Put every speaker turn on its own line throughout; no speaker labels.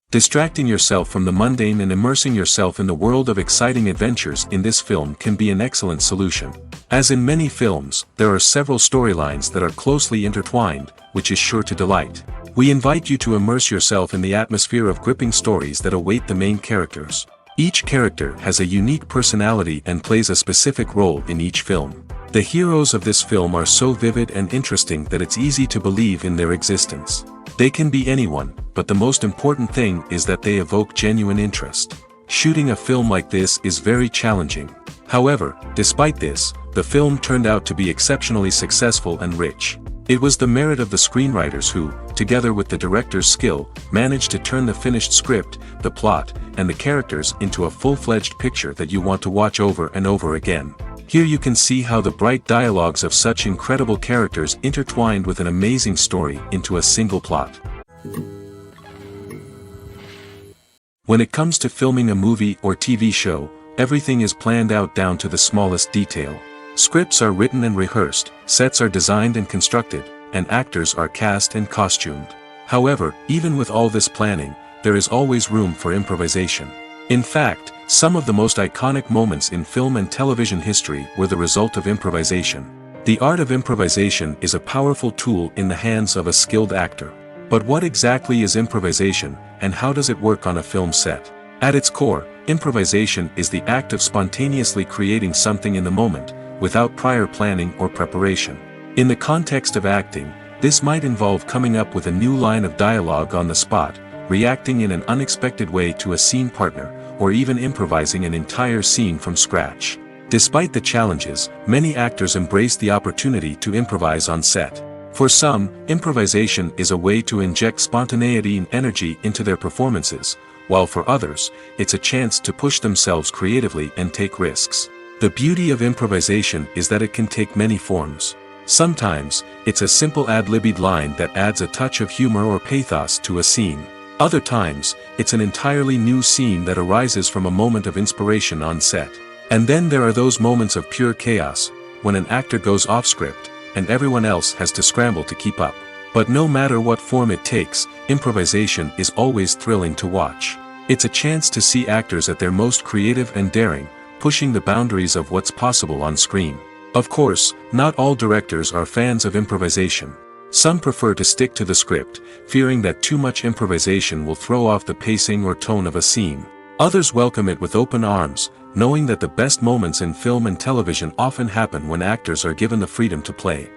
Distracting yourself from the mundane and immersing yourself in the world of exciting adventures in this film can be an excellent solution. As in many films, there are several storylines that are closely intertwined, which is sure to delight. We invite you to immerse yourself in the atmosphere of gripping stories that await the main characters. Each character has a unique personality and plays a specific role in each film. The heroes of this film are so vivid and interesting that it's easy to believe in their existence. They can be anyone, but the most important thing is that they evoke genuine interest. Shooting a film like this is very challenging. However, despite this, the film turned out to be exceptionally successful and rich. It was the merit of the screenwriters who, together with the director's skill, managed to turn the finished script, the plot, and the characters into a full-fledged picture that you want to watch over and over again. Here you can see how the bright dialogues of such incredible characters intertwined with an amazing story into a single plot. When it comes to filming a movie or TV show, everything is planned out down to the smallest detail. Scripts are written and rehearsed, sets are designed and constructed, and actors are cast and costumed. However, even with all this planning, there is always room for improvisation. In fact, some of the most iconic moments in film and television history were the result of improvisation. The art of improvisation is a powerful tool in the hands of a skilled actor. But what exactly is improvisation, and how does it work on a film set? At its core, improvisation is the act of spontaneously creating something in the moment, without prior planning or preparation. In the context of acting, this might involve coming up with a new line of dialogue on the spot, reacting in an unexpected way to a scene partner, or even improvising an entire scene from scratch. Despite the challenges, many actors embrace the opportunity to improvise on set. For some, improvisation is a way to inject spontaneity and energy into their performances, while for others, it's a chance to push themselves creatively and take risks. The beauty of improvisation is that it can take many forms. Sometimes, it's a simple ad-libbed line that adds a touch of humor or pathos to a scene. Other times, it's an entirely new scene that arises from a moment of inspiration on set. And then there are those moments of pure chaos, when an actor goes off script, and everyone else has to scramble to keep up. But no matter what form it takes, improvisation is always thrilling to watch. It's a chance to see actors at their most creative and daring, pushing the boundaries of what's possible on screen. Of course, not all directors are fans of improvisation. Some prefer to stick to the script, fearing that too much improvisation will throw off the pacing or tone of a scene. Others welcome it with open arms, knowing that the best moments in film and television often happen when actors are given the freedom to play.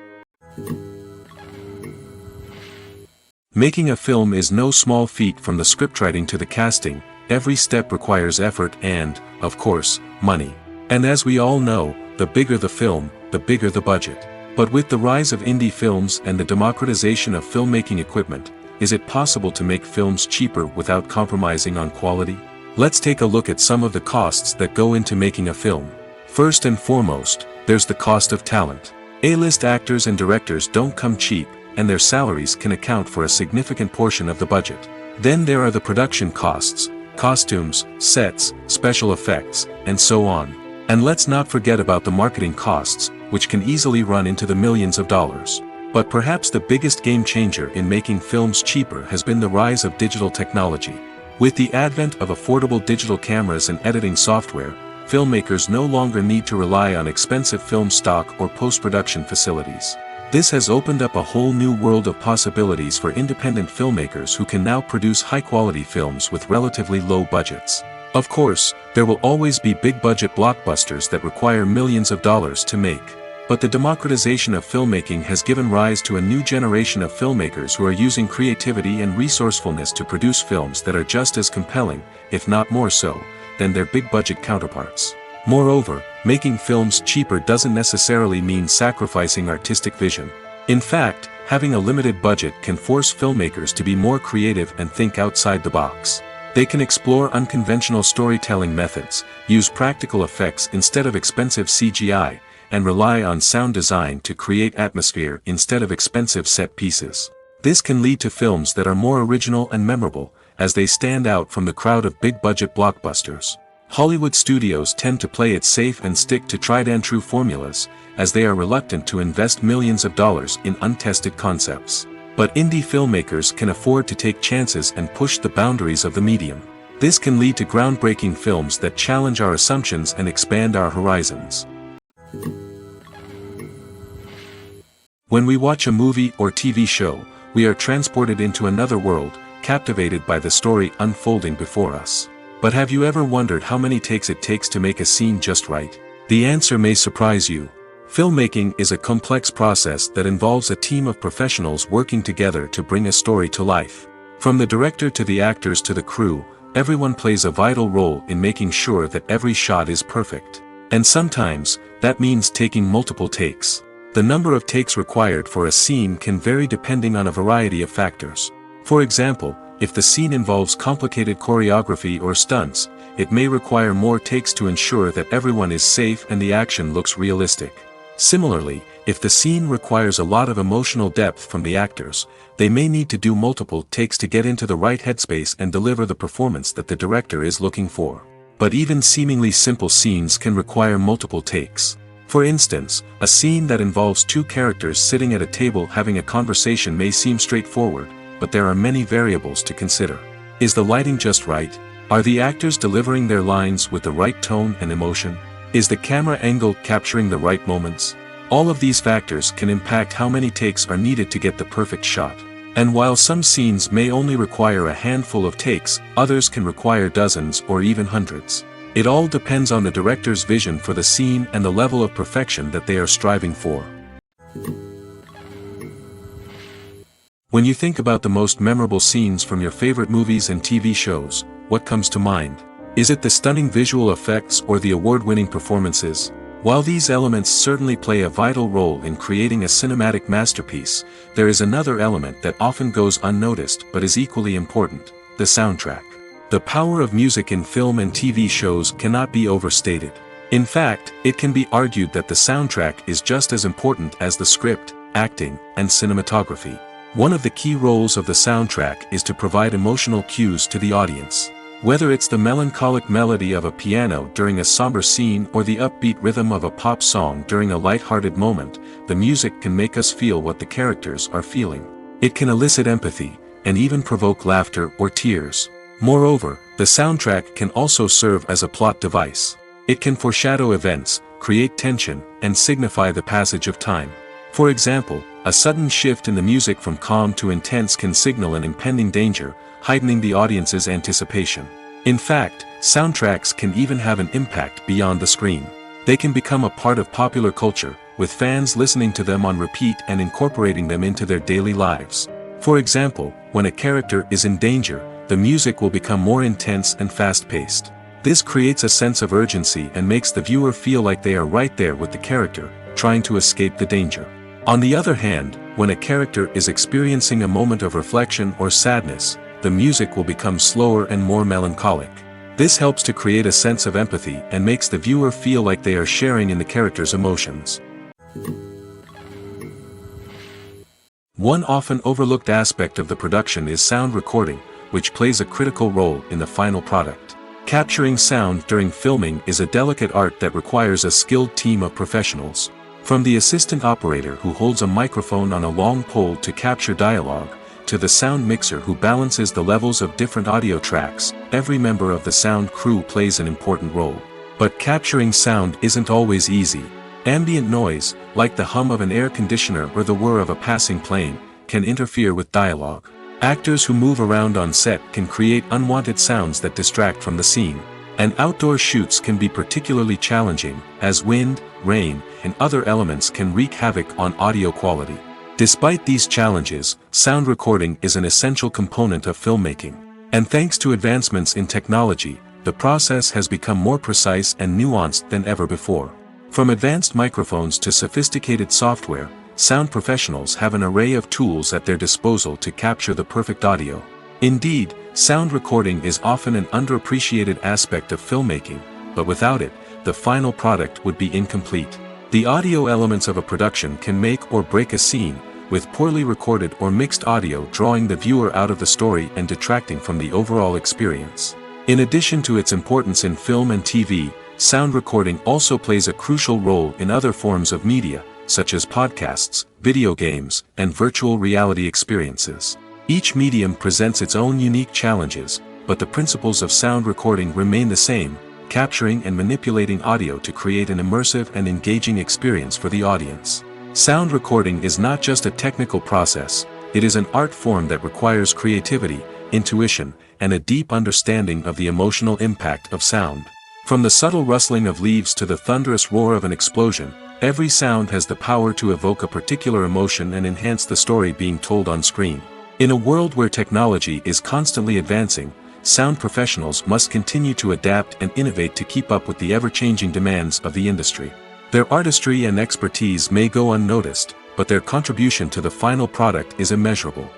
Making a film is no small feat. From the scriptwriting to the casting, every step requires effort and, of course, money. And as we all know, the bigger the film, the bigger the budget. But with the rise of indie films and the democratization of filmmaking equipment, is it possible to make films cheaper without compromising on quality? Let's take a look at some of the costs that go into making a film. First and foremost, there's the cost of talent. A-list actors and directors don't come cheap, and their salaries can account for a significant portion of the budget. Then there are the production costs, costumes, sets, special effects, and so on. And let's not forget about the marketing costs, which can easily run into the millions of dollars. But perhaps the biggest game changer in making films cheaper has been the rise of digital technology. With the advent of affordable digital cameras and editing software, filmmakers no longer need to rely on expensive film stock or post-production facilities. This has opened up a whole new world of possibilities for independent filmmakers who can now produce high-quality films with relatively low budgets. Of course, there will always be big-budget blockbusters that require millions of dollars to make. But the democratization of filmmaking has given rise to a new generation of filmmakers who are using creativity and resourcefulness to produce films that are just as compelling, if not more so, than their big-budget counterparts. Moreover, making films cheaper doesn't necessarily mean sacrificing artistic vision. In fact, having a limited budget can force filmmakers to be more creative and think outside the box. They can explore unconventional storytelling methods, use practical effects instead of expensive CGI, and rely on sound design to create atmosphere instead of expensive set pieces. This can lead to films that are more original and memorable, as they stand out from the crowd of big-budget blockbusters. Hollywood studios tend to play it safe and stick to tried-and-true formulas, as they are reluctant to invest millions of dollars in untested concepts. But indie filmmakers can afford to take chances and push the boundaries of the medium. This can lead to groundbreaking films that challenge our assumptions and expand our horizons. When we watch a movie or TV show, we are transported into another world, captivated by the story unfolding before us. But have you ever wondered how many takes it takes to make a scene just right? The answer may surprise you. Filmmaking is a complex process that involves a team of professionals working together to bring a story to life. From the director to the actors to the crew, everyone plays a vital role in making sure that every shot is perfect. And sometimes, that means taking multiple takes. The number of takes required for a scene can vary depending on a variety of factors. For example, if the scene involves complicated choreography or stunts, it may require more takes to ensure that everyone is safe and the action looks realistic. Similarly, if the scene requires a lot of emotional depth from the actors, they may need to do multiple takes to get into the right headspace and deliver the performance that the director is looking for. But even seemingly simple scenes can require multiple takes. For instance, a scene that involves two characters sitting at a table having a conversation may seem straightforward, but there are many variables to consider. Is the lighting just right? Are the actors delivering their lines with the right tone and emotion? Is the camera angle capturing the right moments? All of these factors can impact how many takes are needed to get the perfect shot. And while some scenes may only require a handful of takes, others can require dozens or even hundreds. It all depends on the director's vision for the scene and the level of perfection that they are striving for. When you think about the most memorable scenes from your favorite movies and TV shows, what comes to mind? Is it the stunning visual effects or the award-winning performances? While these elements certainly play a vital role in creating a cinematic masterpiece, there is another element that often goes unnoticed but is equally important: the soundtrack. The power of music in film and TV shows cannot be overstated. In fact, it can be argued that the soundtrack is just as important as the script, acting, and cinematography. One of the key roles of the soundtrack is to provide emotional cues to the audience. Whether it's the melancholic melody of a piano during a somber scene or the upbeat rhythm of a pop song during a light-hearted moment, the music can make us feel what the characters are feeling. It can elicit empathy, and even provoke laughter or tears. Moreover, the soundtrack can also serve as a plot device. It can foreshadow events, create tension, and signify the passage of time. For example, a sudden shift in the music from calm to intense can signal an impending danger, heightening the audience's anticipation. In fact, soundtracks can even have an impact beyond the screen. They can become a part of popular culture, with fans listening to them on repeat and incorporating them into their daily lives. For example, when a character is in danger, the music will become more intense and fast-paced. This creates a sense of urgency and makes the viewer feel like they are right there with the character, trying to escape the danger. On the other hand, when a character is experiencing a moment of reflection or sadness, the music will become slower and more melancholic. This helps to create a sense of empathy and makes the viewer feel like they are sharing in the character's emotions. One often overlooked aspect of the production is sound recording, which plays a critical role in the final product. Capturing sound during filming is a delicate art that requires a skilled team of professionals. From the assistant operator who holds a microphone on a long pole to capture dialogue, to the sound mixer who balances the levels of different audio tracks, every member of the sound crew plays an important role. But capturing sound isn't always easy. Ambient noise, like the hum of an air conditioner or the whir of a passing plane, can interfere with dialogue. Actors who move around on set can create unwanted sounds that distract from the scene. And outdoor shoots can be particularly challenging, as wind, rain, and other elements can wreak havoc on audio quality. Despite these challenges, sound recording is an essential component of filmmaking. And thanks to advancements in technology, the process has become more precise and nuanced than ever before. From advanced microphones to sophisticated software, sound professionals have an array of tools at their disposal to capture the perfect audio. Indeed, sound recording is often an underappreciated aspect of filmmaking, but without it, the final product would be incomplete. The audio elements of a production can make or break a scene, with poorly recorded or mixed audio drawing the viewer out of the story and detracting from the overall experience. In addition to its importance in film and TV, sound recording also plays a crucial role in other forms of media, such as podcasts, video games, and virtual reality experiences. Each medium presents its own unique challenges, but the principles of sound recording remain the same, capturing and manipulating audio to create an immersive and engaging experience for the audience. Sound recording is not just a technical process, it is an art form that requires creativity, intuition, and a deep understanding of the emotional impact of sound. From the subtle rustling of leaves to the thunderous roar of an explosion, every sound has the power to evoke a particular emotion and enhance the story being told on screen. In a world where technology is constantly advancing, sound professionals must continue to adapt and innovate to keep up with the ever-changing demands of the industry. Their artistry and expertise may go unnoticed, but their contribution to the final product is immeasurable.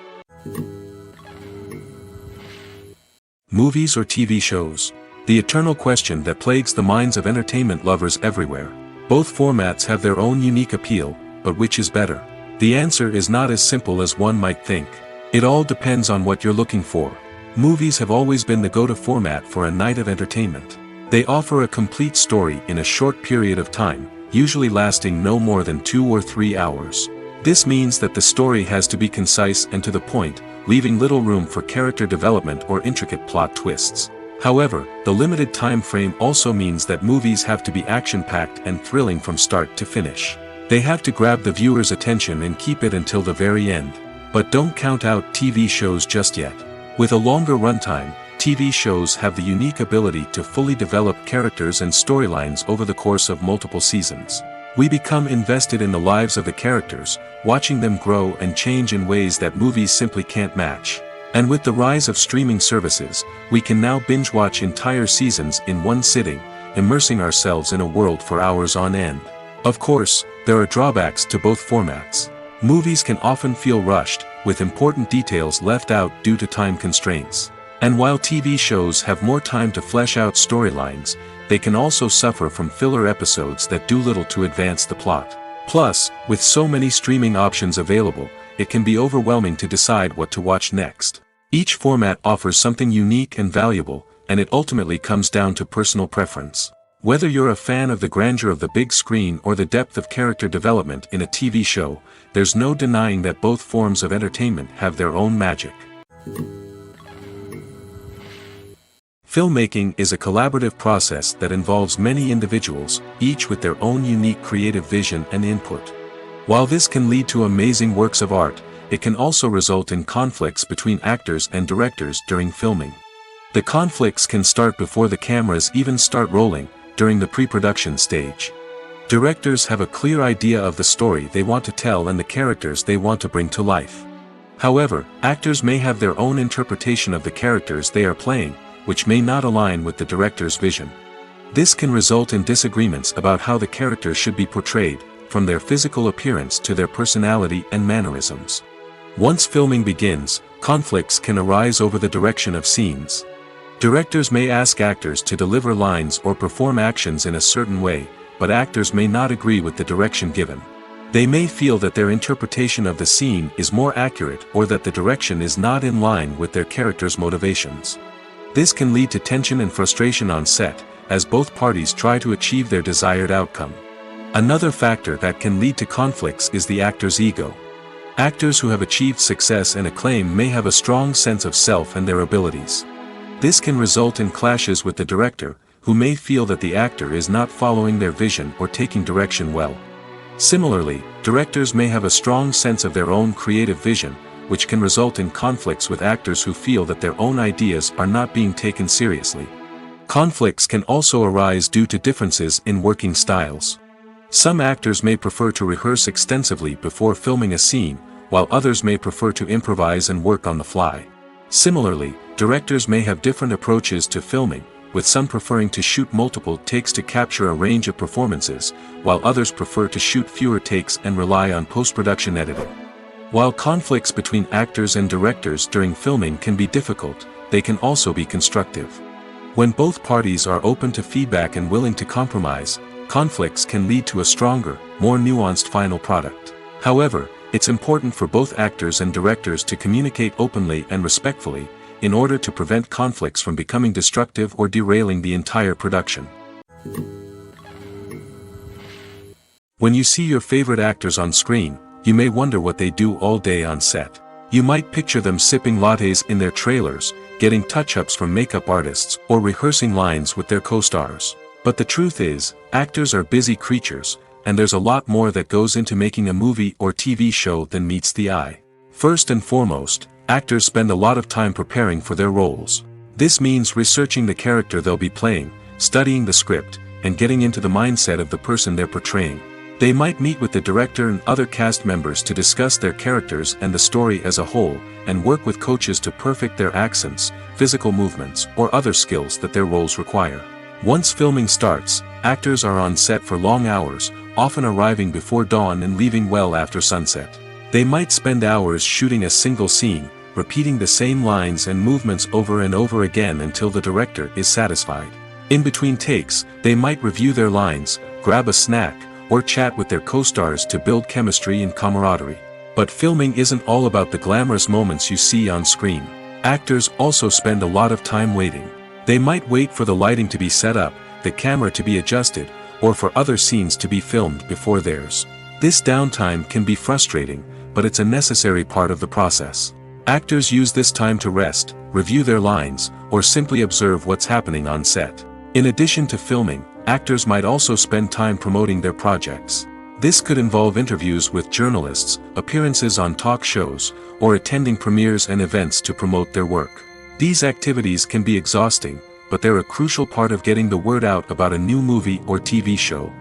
Movies or TV shows? The eternal question that plagues the minds of entertainment lovers everywhere. Both formats have their own unique appeal, but which is better? The answer is not as simple as one might think. It all depends on what you're looking for. Movies have always been the go-to format for a night of entertainment. They offer a complete story in a short period of time, usually lasting no more than 2 or 3 hours. This means that the story has to be concise and to the point, leaving little room for character development or intricate plot twists. However, the limited time frame also means that movies have to be action-packed and thrilling from start to finish. They have to grab the viewer's attention and keep it until the very end. But don't count out TV shows just yet. With a longer runtime, TV shows have the unique ability to fully develop characters and storylines over the course of multiple seasons. We become invested in the lives of the characters, watching them grow and change in ways that movies simply can't match. And with the rise of streaming services, we can now binge-watch entire seasons in one sitting, immersing ourselves in a world for hours on end. Of course, there are drawbacks to both formats. Movies can often feel rushed, with important details left out due to time constraints. And while TV shows have more time to flesh out storylines, they can also suffer from filler episodes that do little to advance the plot. Plus, with so many streaming options available, it can be overwhelming to decide what to watch next. Each format offers something unique and valuable, and it ultimately comes down to personal preference. Whether you're a fan of the grandeur of the big screen or the depth of character development in a TV show, there's no denying that both forms of entertainment have their own magic. Filmmaking is a collaborative process that involves many individuals, each with their own unique creative vision and input. While this can lead to amazing works of art, it can also result in conflicts between actors and directors during filming. The conflicts can start before the cameras even start rolling, during the pre-production stage. Directors have a clear idea of the story they want to tell and the characters they want to bring to life. However, actors may have their own interpretation of the characters they are playing, which may not align with the director's vision. This can result in disagreements about how the characters should be portrayed, from their physical appearance to their personality and mannerisms. Once filming begins, conflicts can arise over the direction of scenes. Directors may ask actors to deliver lines or perform actions in a certain way, but actors may not agree with the direction given. They may feel that their interpretation of the scene is more accurate or that the direction is not in line with their character's motivations. This can lead to tension and frustration on set, as both parties try to achieve their desired outcome. Another factor that can lead to conflicts is the actor's ego. Actors who have achieved success and acclaim may have a strong sense of self and their abilities. This can result in clashes with the director, who may feel that the actor is not following their vision or taking direction well. Similarly, directors may have a strong sense of their own creative vision, which can result in conflicts with actors who feel that their own ideas are not being taken seriously. Conflicts can also arise due to differences in working styles. Some actors may prefer to rehearse extensively before filming a scene, while others may prefer to improvise and work on the fly. Similarly, directors may have different approaches to filming, with some preferring to shoot multiple takes to capture a range of performances, while others prefer to shoot fewer takes and rely on post-production editing. While conflicts between actors and directors during filming can be difficult, they can also be constructive. When both parties are open to feedback and willing to compromise, conflicts can lead to a stronger, more nuanced final product. However, it's important for both actors and directors to communicate openly and respectfully, in order to prevent conflicts from becoming destructive or derailing the entire production. When you see your favorite actors on screen, you may wonder what they do all day on set. You might picture them sipping lattes in their trailers, getting touch-ups from makeup artists, or rehearsing lines with their co-stars. But the truth is, actors are busy creatures, and there's a lot more that goes into making a movie or TV show than meets the eye. First and foremost, actors spend a lot of time preparing for their roles. This means researching the character they'll be playing, studying the script, and getting into the mindset of the person they're portraying. They might meet with the director and other cast members to discuss their characters and the story as a whole, and work with coaches to perfect their accents, physical movements, or other skills that their roles require. Once filming starts, actors are on set for long hours, often arriving before dawn and leaving well after sunset. They might spend hours shooting a single scene, repeating the same lines and movements over and over again until the director is satisfied. In between takes, they might review their lines, grab a snack, or chat with their co-stars to build chemistry and camaraderie. But filming isn't all about the glamorous moments you see on screen. Actors also spend a lot of time waiting. They might wait for the lighting to be set up, the camera to be adjusted, or for other scenes to be filmed before theirs. This downtime can be frustrating, but it's a necessary part of the process. Actors use this time to rest, review their lines, or simply observe what's happening on set. In addition to filming, actors might also spend time promoting their projects. This could involve interviews with journalists, appearances on talk shows, or attending premieres and events to promote their work. These activities can be exhausting, but they're a crucial part of getting the word out about a new movie or TV show.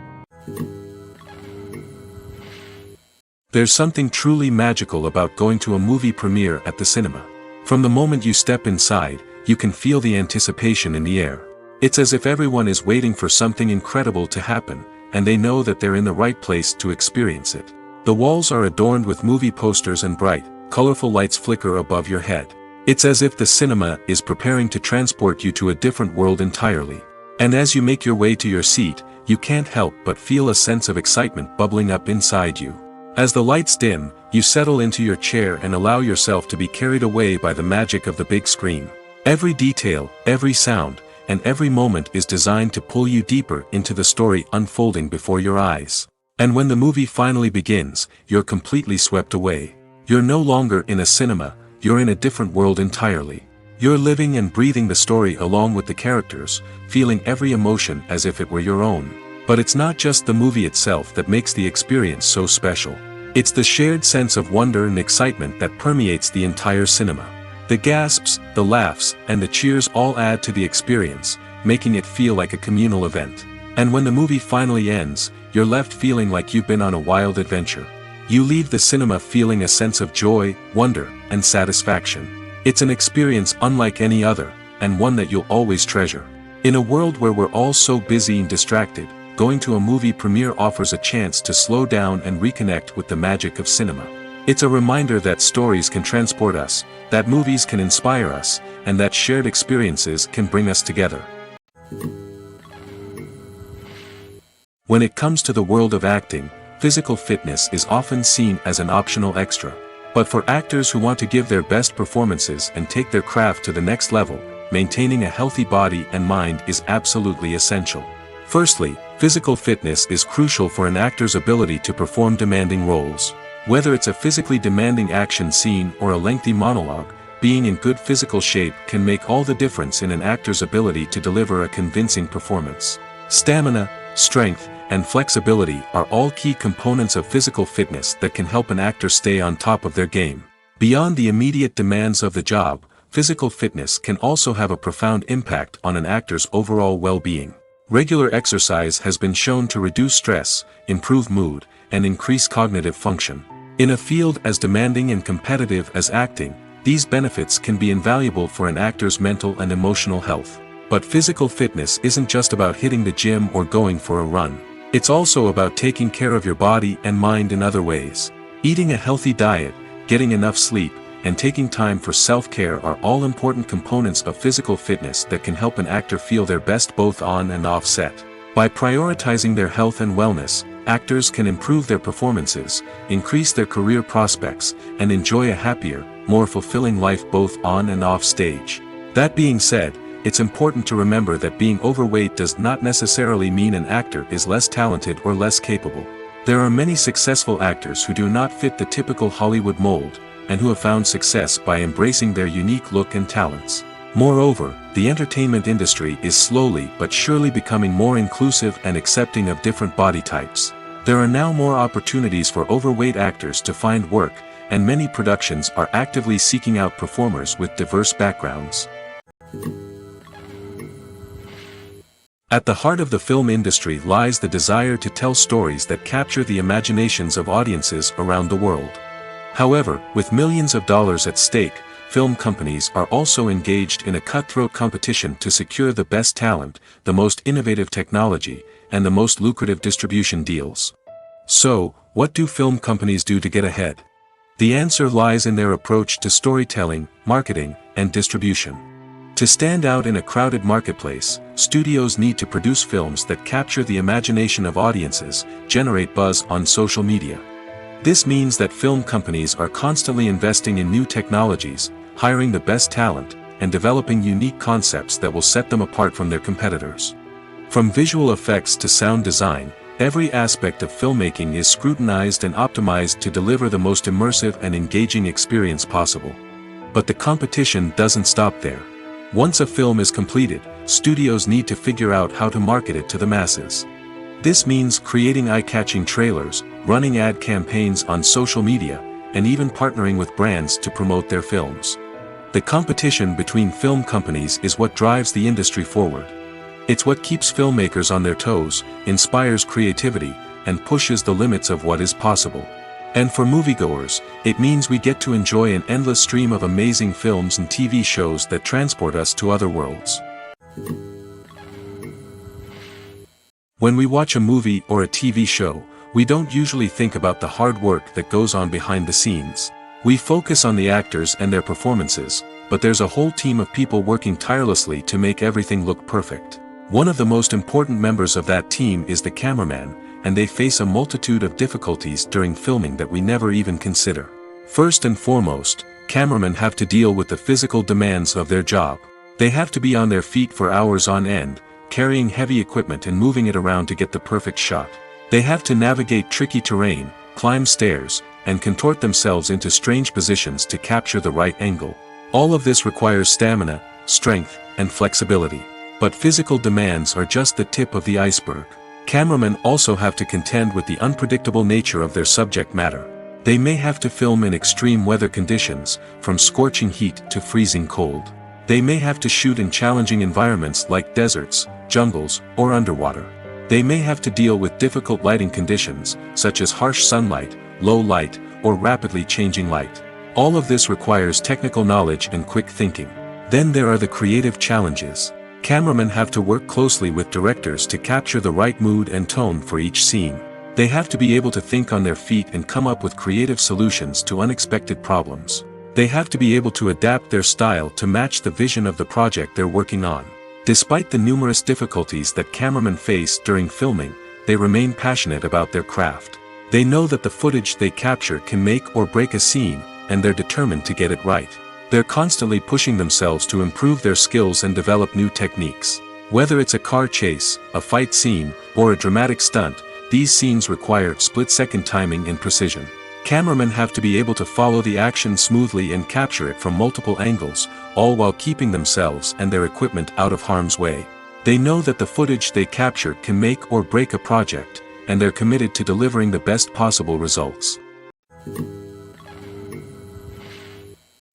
There's something truly magical about going to a movie premiere at the cinema. From the moment you step inside, you can feel the anticipation in the air. It's as if everyone is waiting for something incredible to happen, and they know that they're in the right place to experience it. The walls are adorned with movie posters and bright, colorful lights flicker above your head. It's as if the cinema is preparing to transport you to a different world entirely. And as you make your way to your seat, you can't help but feel a sense of excitement bubbling up inside you. As the lights dim, you settle into your chair and allow yourself to be carried away by the magic of the big screen. Every detail, every sound, and every moment is designed to pull you deeper into the story unfolding before your eyes. And when the movie finally begins, you're completely swept away. You're no longer in a cinema, you're in a different world entirely. You're living and breathing the story along with the characters, feeling every emotion as if it were your own. But it's not just the movie itself that makes the experience so special. It's the shared sense of wonder and excitement that permeates the entire cinema. The gasps, the laughs, and the cheers all add to the experience, making it feel like a communal event. And when the movie finally ends, you're left feeling like you've been on a wild adventure. You leave the cinema feeling a sense of joy, wonder, and satisfaction. It's an experience unlike any other, and one that you'll always treasure. In a world where we're all so busy and distracted, going to a movie premiere offers a chance to slow down and reconnect with the magic of cinema. It's a reminder that stories can transport us, that movies can inspire us, and that shared experiences can bring us together. When it comes to the world of acting, physical fitness is often seen as an optional extra. But for actors who want to give their best performances and take their craft to the next level, maintaining a healthy body and mind is absolutely essential. Firstly, physical fitness is crucial for an actor's ability to perform demanding roles. Whether it's a physically demanding action scene or a lengthy monologue, being in good physical shape can make all the difference in an actor's ability to deliver a convincing performance. Stamina, strength, and flexibility are all key components of physical fitness that can help an actor stay on top of their game. Beyond the immediate demands of the job, physical fitness can also have a profound impact on an actor's overall well-being. Regular exercise has been shown to reduce stress, improve mood, and increase cognitive function. In a field as demanding and competitive as acting, these benefits can be invaluable for an actor's mental and emotional health. But physical fitness isn't just about hitting the gym or going for a run. It's also about taking care of your body and mind in other ways. Eating a healthy diet, getting enough sleep, and taking time for self-care are all important components of physical fitness that can help an actor feel their best both on and off set. By prioritizing their health and wellness, actors can improve their performances, increase their career prospects, and enjoy a happier, more fulfilling life both on and off stage. That being said, it's important to remember that being overweight does not necessarily mean an actor is less talented or less capable. There are many successful actors who do not fit the typical Hollywood mold, and who have found success by embracing their unique look and talents. Moreover, the entertainment industry is slowly but surely becoming more inclusive and accepting of different body types. There are now more opportunities for overweight actors to find work, and many productions are actively seeking out performers with diverse backgrounds. At the heart of the film industry lies the desire to tell stories that capture the imaginations of audiences around the world. However, with millions of dollars at stake, film companies are also engaged in a cutthroat competition to secure the best talent, the most innovative technology, and the most lucrative distribution deals. So, what do film companies do to get ahead? The answer lies in their approach to storytelling, marketing, and distribution. To stand out in a crowded marketplace, studios need to produce films that capture the imagination of audiences, generate buzz on social media. This means that film companies are constantly investing in new technologies, hiring the best talent, and developing unique concepts that will set them apart from their competitors. From visual effects to sound design, every aspect of filmmaking is scrutinized and optimized to deliver the most immersive and engaging experience possible. But the competition doesn't stop there. Once a film is completed, studios need to figure out how to market it to the masses. This means creating eye-catching trailers, running ad campaigns on social media, and even partnering with brands to promote their films. The competition between film companies is what drives the industry forward. It's what keeps filmmakers on their toes, inspires creativity, and pushes the limits of what is possible. And for moviegoers, it means we get to enjoy an endless stream of amazing films and TV shows that transport us to other worlds. When we watch a movie or a TV show, we don't usually think about the hard work that goes on behind the scenes. We focus on the actors and their performances, but there's a whole team of people working tirelessly to make everything look perfect. One of the most important members of that team is the cameraman, and they face a multitude of difficulties during filming that we never even consider. First and foremost, cameramen have to deal with the physical demands of their job. They have to be on their feet for hours on end, carrying heavy equipment and moving it around to get the perfect shot. They have to navigate tricky terrain, climb stairs, and contort themselves into strange positions to capture the right angle. All of this requires stamina, strength, and flexibility. But physical demands are just the tip of the iceberg. Cameramen also have to contend with the unpredictable nature of their subject matter. They may have to film in extreme weather conditions, from scorching heat to freezing cold. They may have to shoot in challenging environments like deserts, jungles, or underwater. They may have to deal with difficult lighting conditions, such as harsh sunlight, low light, or rapidly changing light. All of this requires technical knowledge and quick thinking. Then there are the creative challenges. Cameramen have to work closely with directors to capture the right mood and tone for each scene. They have to be able to think on their feet and come up with creative solutions to unexpected problems. They have to be able to adapt their style to match the vision of the project they're working on. Despite the numerous difficulties that cameramen face during filming, they remain passionate about their craft. They know that the footage they capture can make or break a scene, and they're determined to get it right. They're constantly pushing themselves to improve their skills and develop new techniques. Whether it's a car chase, a fight scene, or a dramatic stunt, these scenes require split-second timing and precision. Cameramen have to be able to follow the action smoothly and capture it from multiple angles, all while keeping themselves and their equipment out of harm's way. They know that the footage they capture can make or break a project, and they're committed to delivering the best possible results.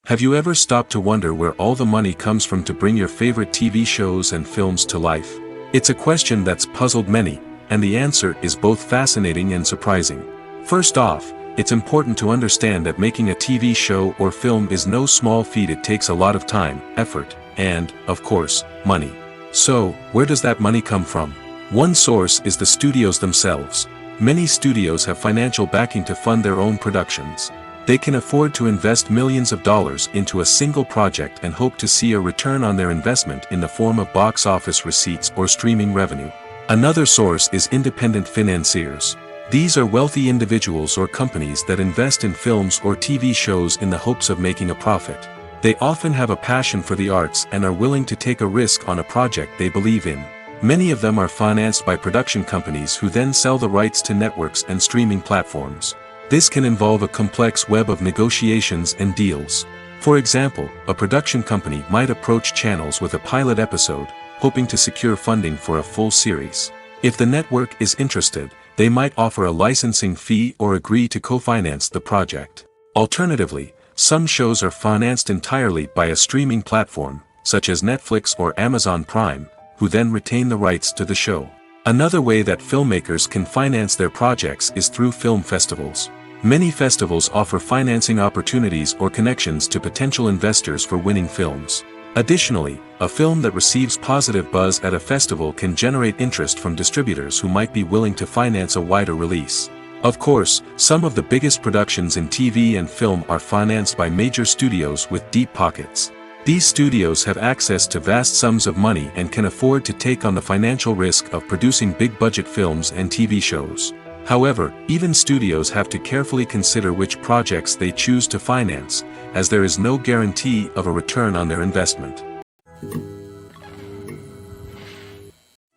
Have you ever stopped to wonder where all the money comes from to bring your favorite TV shows and films to life? It's a question that's puzzled many, and the answer is both fascinating and surprising. First off, it's important to understand that making a TV show or film is no small feat. It takes a lot of time, effort, and, of course, money. So, where does that money come from? One source is the studios themselves. Many studios have financial backing to fund their own productions. They can afford to invest millions of dollars into a single project and hope to see a return on their investment in the form of box office receipts or streaming revenue. Another source is independent financiers. These are wealthy individuals or companies that invest in films or TV shows in the hopes of making a profit. They often have a passion for the arts and are willing to take a risk on a project they believe in. Many of them are financed by production companies who then sell the rights to networks and streaming platforms. This can involve a complex web of negotiations and deals. For example, a production company might approach channels with a pilot episode, hoping to secure funding for a full series. If the network is interested, they might offer a licensing fee or agree to co-finance the project. Alternatively, some shows are financed entirely by a streaming platform, such as Netflix or Amazon Prime, who then retain the rights to the show. Another way that filmmakers can finance their projects is through film festivals. Many festivals offer financing opportunities or connections to potential investors for winning films. Additionally, a film that receives positive buzz at a festival can generate interest from distributors who might be willing to finance a wider release. Of course, some of the biggest productions in TV and film are financed by major studios with deep pockets. These studios have access to vast sums of money and can afford to take on the financial risk of producing big-budget films and TV shows. However, even studios have to carefully consider which projects they choose to finance, as there is no guarantee of a return on their investment.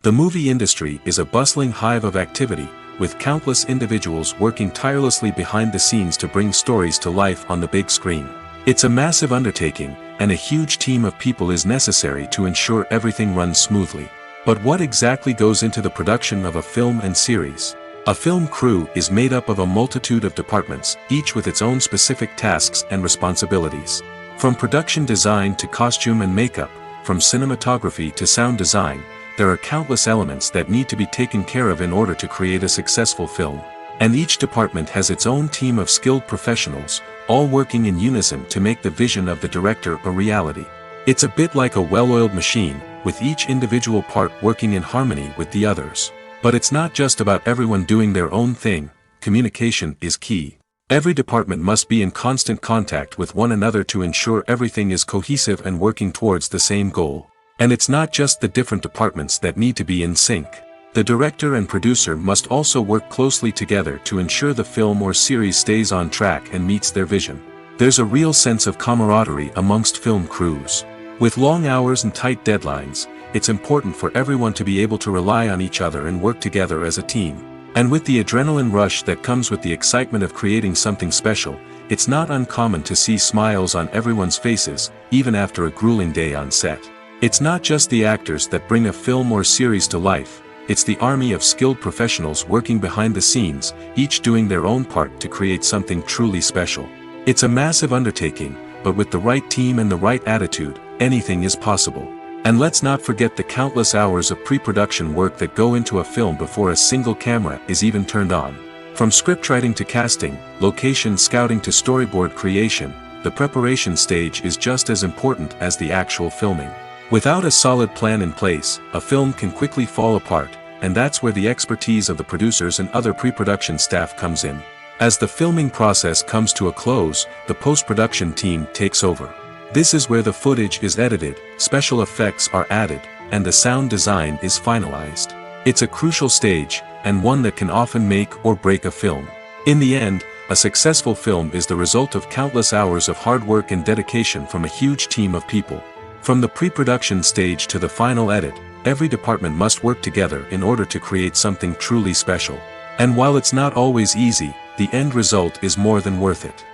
The movie industry is a bustling hive of activity, with countless individuals working tirelessly behind the scenes to bring stories to life on the big screen. It's a massive undertaking, and a huge team of people is necessary to ensure everything runs smoothly. But what exactly goes into the production of a film and series? A film crew is made up of a multitude of departments, each with its own specific tasks and responsibilities. From production design to costume and makeup, from cinematography to sound design, there are countless elements that need to be taken care of in order to create a successful film. And each department has its own team of skilled professionals, all working in unison to make the vision of the director a reality. It's a bit like a well-oiled machine, with each individual part working in harmony with the others. But it's not just about everyone doing their own thing. Communication is key. Every department must be in constant contact with one another to ensure everything is cohesive and working towards the same goal. And it's not just the different departments that need to be in sync. The director and producer must also work closely together to ensure the film or series stays on track and meets their vision. There's a real sense of camaraderie amongst film crews. With long hours and tight deadlines, it's important for everyone to be able to rely on each other and work together as a team. And with the adrenaline rush that comes with the excitement of creating something special, it's not uncommon to see smiles on everyone's faces, even after a grueling day on set. It's not just the actors that bring a film or series to life. It's the army of skilled professionals working behind the scenes, each doing their own part to create something truly special. It's a massive undertaking, but with the right team and the right attitude, anything is possible. And let's not forget the countless hours of pre-production work that go into a film before a single camera is even turned on. From scriptwriting to casting, location scouting to storyboard creation, the preparation stage is just as important as the actual filming. Without a solid plan in place, a film can quickly fall apart, and that's where the expertise of the producers and other pre-production staff comes in. As the filming process comes to a close, the post-production team takes over. This is where the footage is edited, special effects are added, and the sound design is finalized. It's a crucial stage, and one that can often make or break a film. In the end, a successful film is the result of countless hours of hard work and dedication from a huge team of people. From the pre-production stage to the final edit, every department must work together in order to create something truly special. And while it's not always easy, the end result is more than worth it.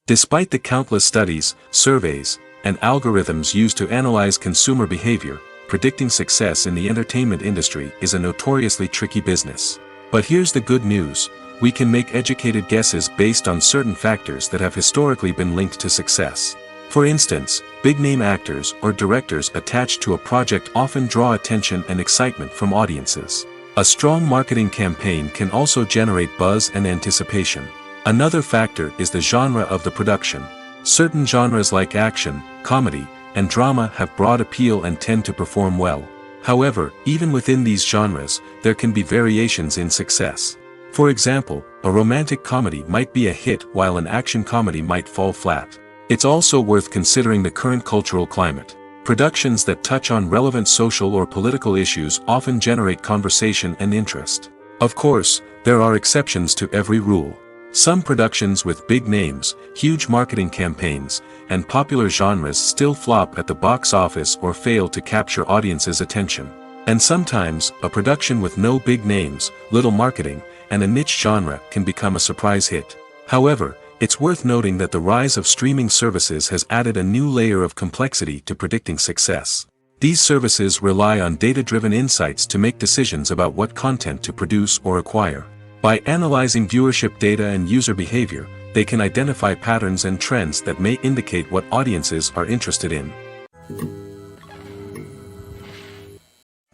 Despite the countless studies, surveys, and algorithms used to analyze consumer behavior, predicting success in the entertainment industry is a notoriously tricky business. But here's the good news. We can make educated guesses based on certain factors that have historically been linked to success. For instance, big-name actors or directors attached to a project often draw attention and excitement from audiences. A strong marketing campaign can also generate buzz and anticipation. Another factor is the genre of the production. Certain genres like action, comedy, and drama have broad appeal and tend to perform well. However, even within these genres, there can be variations in success. For example, a romantic comedy might be a hit while an action comedy might fall flat. It's also worth considering the current cultural climate. Productions that touch on relevant social or political issues often generate conversation and interest. Of course, there are exceptions to every rule. Some productions with big names, huge marketing campaigns, and popular genres still flop at the box office or fail to capture audiences' attention. And sometimes, a production with no big names, little marketing, and a niche genre can become a surprise hit. However, it's worth noting that the rise of streaming services has added a new layer of complexity to predicting success. These services rely on data-driven insights to make decisions about what content to produce or acquire. By analyzing viewership data and user behavior, they can identify patterns and trends that may indicate what audiences are interested in.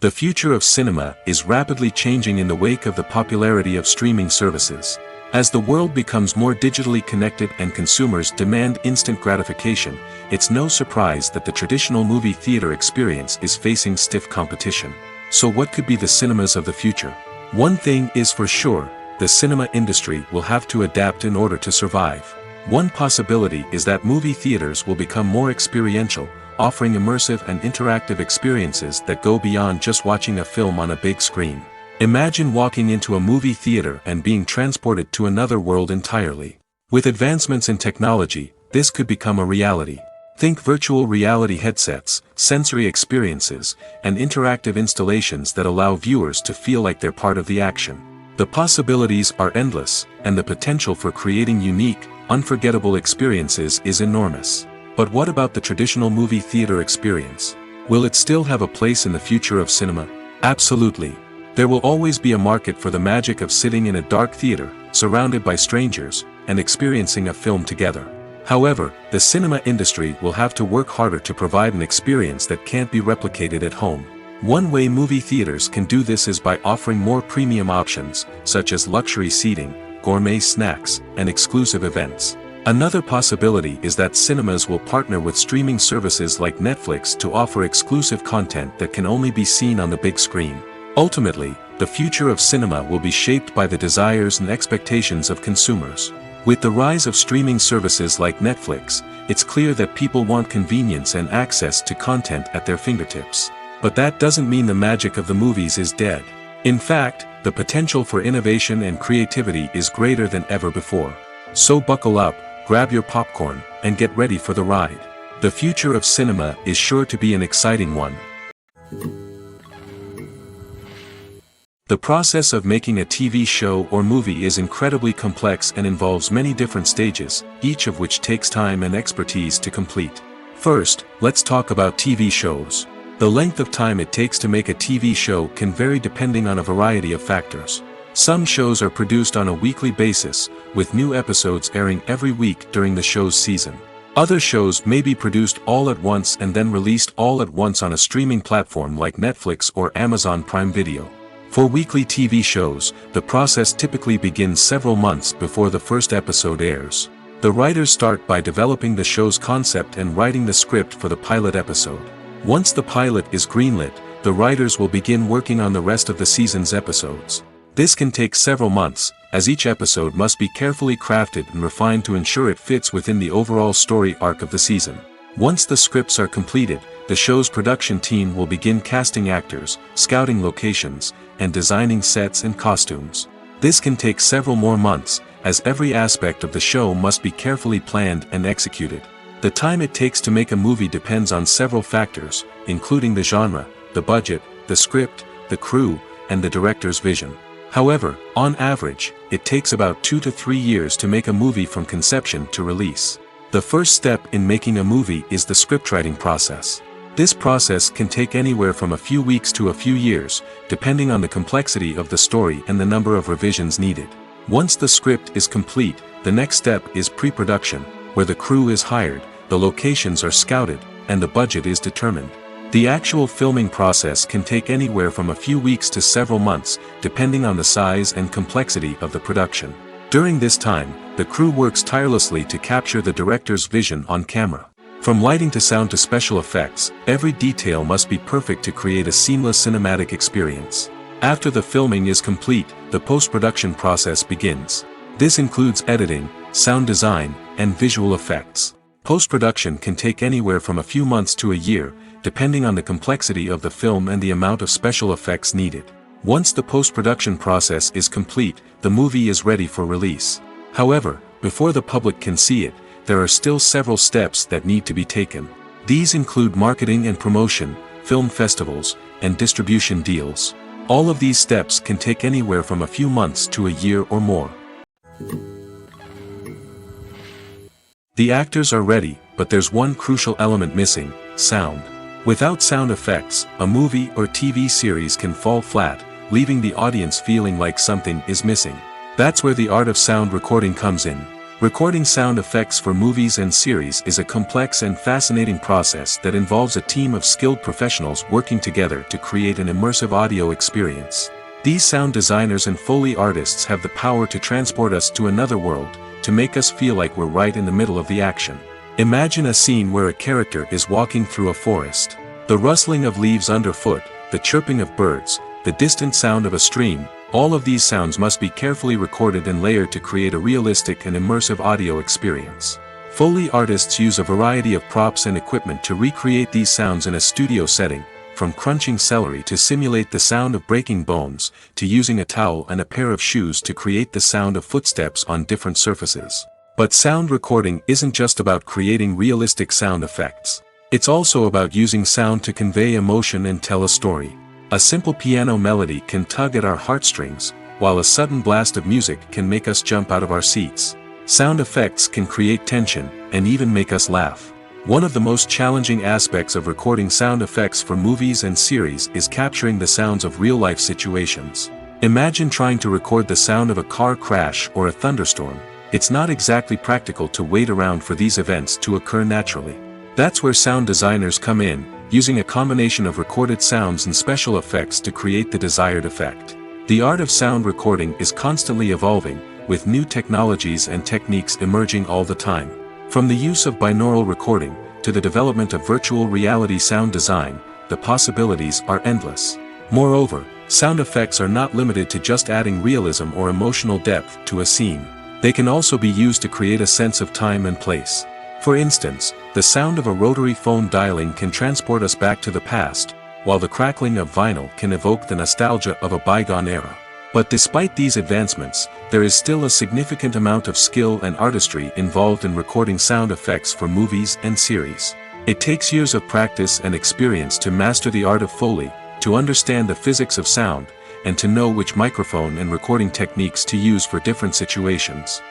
The future of cinema is rapidly changing in the wake of the popularity of streaming services. As the world becomes more digitally connected and consumers demand instant gratification, it's no surprise that the traditional movie theater experience is facing stiff competition. So what could be the cinemas of the future? One thing is for sure, the cinema industry will have to adapt in order to survive. One possibility is that movie theaters will become more experiential, offering immersive and interactive experiences that go beyond just watching a film on a big screen. Imagine walking into a movie theater and being transported to another world entirely. With advancements in technology, this could become a reality. Think virtual reality headsets, sensory experiences, and interactive installations that allow viewers to feel like they're part of the action. The possibilities are endless, and the potential for creating unique, unforgettable experiences is enormous. But what about the traditional movie theater experience? Will it still have a place in the future of cinema? Absolutely. There will always be a market for the magic of sitting in a dark theater, surrounded by strangers, and experiencing a film together. However, the cinema industry will have to work harder to provide an experience that can't be replicated at home. One way movie theaters can do this is by offering more premium options, such as luxury seating, gourmet snacks, and exclusive events. Another possibility is that cinemas will partner with streaming services like Netflix to offer exclusive content that can only be seen on the big screen. Ultimately, the future of cinema will be shaped by the desires and expectations of consumers. With the rise of streaming services like Netflix, it's clear that people want convenience and access to content at their fingertips. But that doesn't mean the magic of the movies is dead. In fact, the potential for innovation and creativity is greater than ever before. So buckle up, grab your popcorn, and get ready for the ride. The future of cinema is sure to be an exciting one. The process of making a TV show or movie is incredibly complex and involves many different stages, each of which takes time and expertise to complete. First, let's talk about TV shows. The length of time it takes to make a TV show can vary depending on a variety of factors. Some shows are produced on a weekly basis, with new episodes airing every week during the show's season. Other shows may be produced all at once and then released all at once on a streaming platform like Netflix or Amazon Prime Video. For weekly TV shows, the process typically begins several months before the first episode airs. The writers start by developing the show's concept and writing the script for the pilot episode. Once the pilot is greenlit, the writers will begin working on the rest of the season's episodes. This can take several months, as each episode must be carefully crafted and refined to ensure it fits within the overall story arc of the season. Once the scripts are completed, the show's production team will begin casting actors, scouting locations, and designing sets and costumes. This can take several more months, as every aspect of the show must be carefully planned and executed. The time it takes to make a movie depends on several factors, including the genre, the budget, the script, the crew, and the director's vision. However, on average, it takes about 2 to 3 years to make a movie from conception to release. The first step in making a movie is the scriptwriting process. This process can take anywhere from a few weeks to a few years, depending on the complexity of the story and the number of revisions needed. Once the script is complete, the next step is pre-production, where the crew is hired, the locations are scouted, and the budget is determined. The actual filming process can take anywhere from a few weeks to several months, depending on the size and complexity of the production. During this time, the crew works tirelessly to capture the director's vision on camera. From lighting to sound to special effects, every detail must be perfect to create a seamless cinematic experience. After the filming is complete, the post-production process begins. This includes editing, sound design, and visual effects. Post-production can take anywhere from a few months to a year, depending on the complexity of the film and the amount of special effects needed. Once the post-production process is complete, the movie is ready for release. However, before the public can see it, there are still several steps that need to be taken. These include marketing and promotion, film festivals, and distribution deals. All of these steps can take anywhere from a few months to a year or more. The actors are ready, but there's one crucial element missing: sound. Without sound effects, a movie or TV series can fall flat, leaving the audience feeling like something is missing. That's where the art of sound recording comes in. Recording sound effects for movies and series is a complex and fascinating process that involves a team of skilled professionals working together to create an immersive audio experience. These sound designers and Foley artists have the power to transport us to another world, to make us feel like we're right in the middle of the action. Imagine a scene where a character is walking through a forest. The rustling of leaves underfoot, the chirping of birds, the distant sound of a stream, all of these sounds must be carefully recorded and layered to create a realistic and immersive audio experience. Foley artists use a variety of props and equipment to recreate these sounds in a studio setting, from crunching celery to simulate the sound of breaking bones, to using a towel and a pair of shoes to create the sound of footsteps on different surfaces. But sound recording isn't just about creating realistic sound effects. It's also about using sound to convey emotion and tell a story. A simple piano melody can tug at our heartstrings, while a sudden blast of music can make us jump out of our seats. Sound effects can create tension, and even make us laugh. One of the most challenging aspects of recording sound effects for movies and series is capturing the sounds of real-life situations. Imagine trying to record the sound of a car crash or a thunderstorm. It's not exactly practical to wait around for these events to occur naturally. That's where sound designers come in, using a combination of recorded sounds and special effects to create the desired effect. The art of sound recording is constantly evolving, with new technologies and techniques emerging all the time. From the use of binaural recording, to the development of virtual reality sound design, the possibilities are endless. Moreover, sound effects are not limited to just adding realism or emotional depth to a scene. They can also be used to create a sense of time and place. For instance, the sound of a rotary phone dialing can transport us back to the past, while the crackling of vinyl can evoke the nostalgia of a bygone era. But despite these advancements, there is still a significant amount of skill and artistry involved in recording sound effects for movies and series. It takes years of practice and experience to master the art of Foley, to understand the physics of sound, and to know which microphone and recording techniques to use for different situations.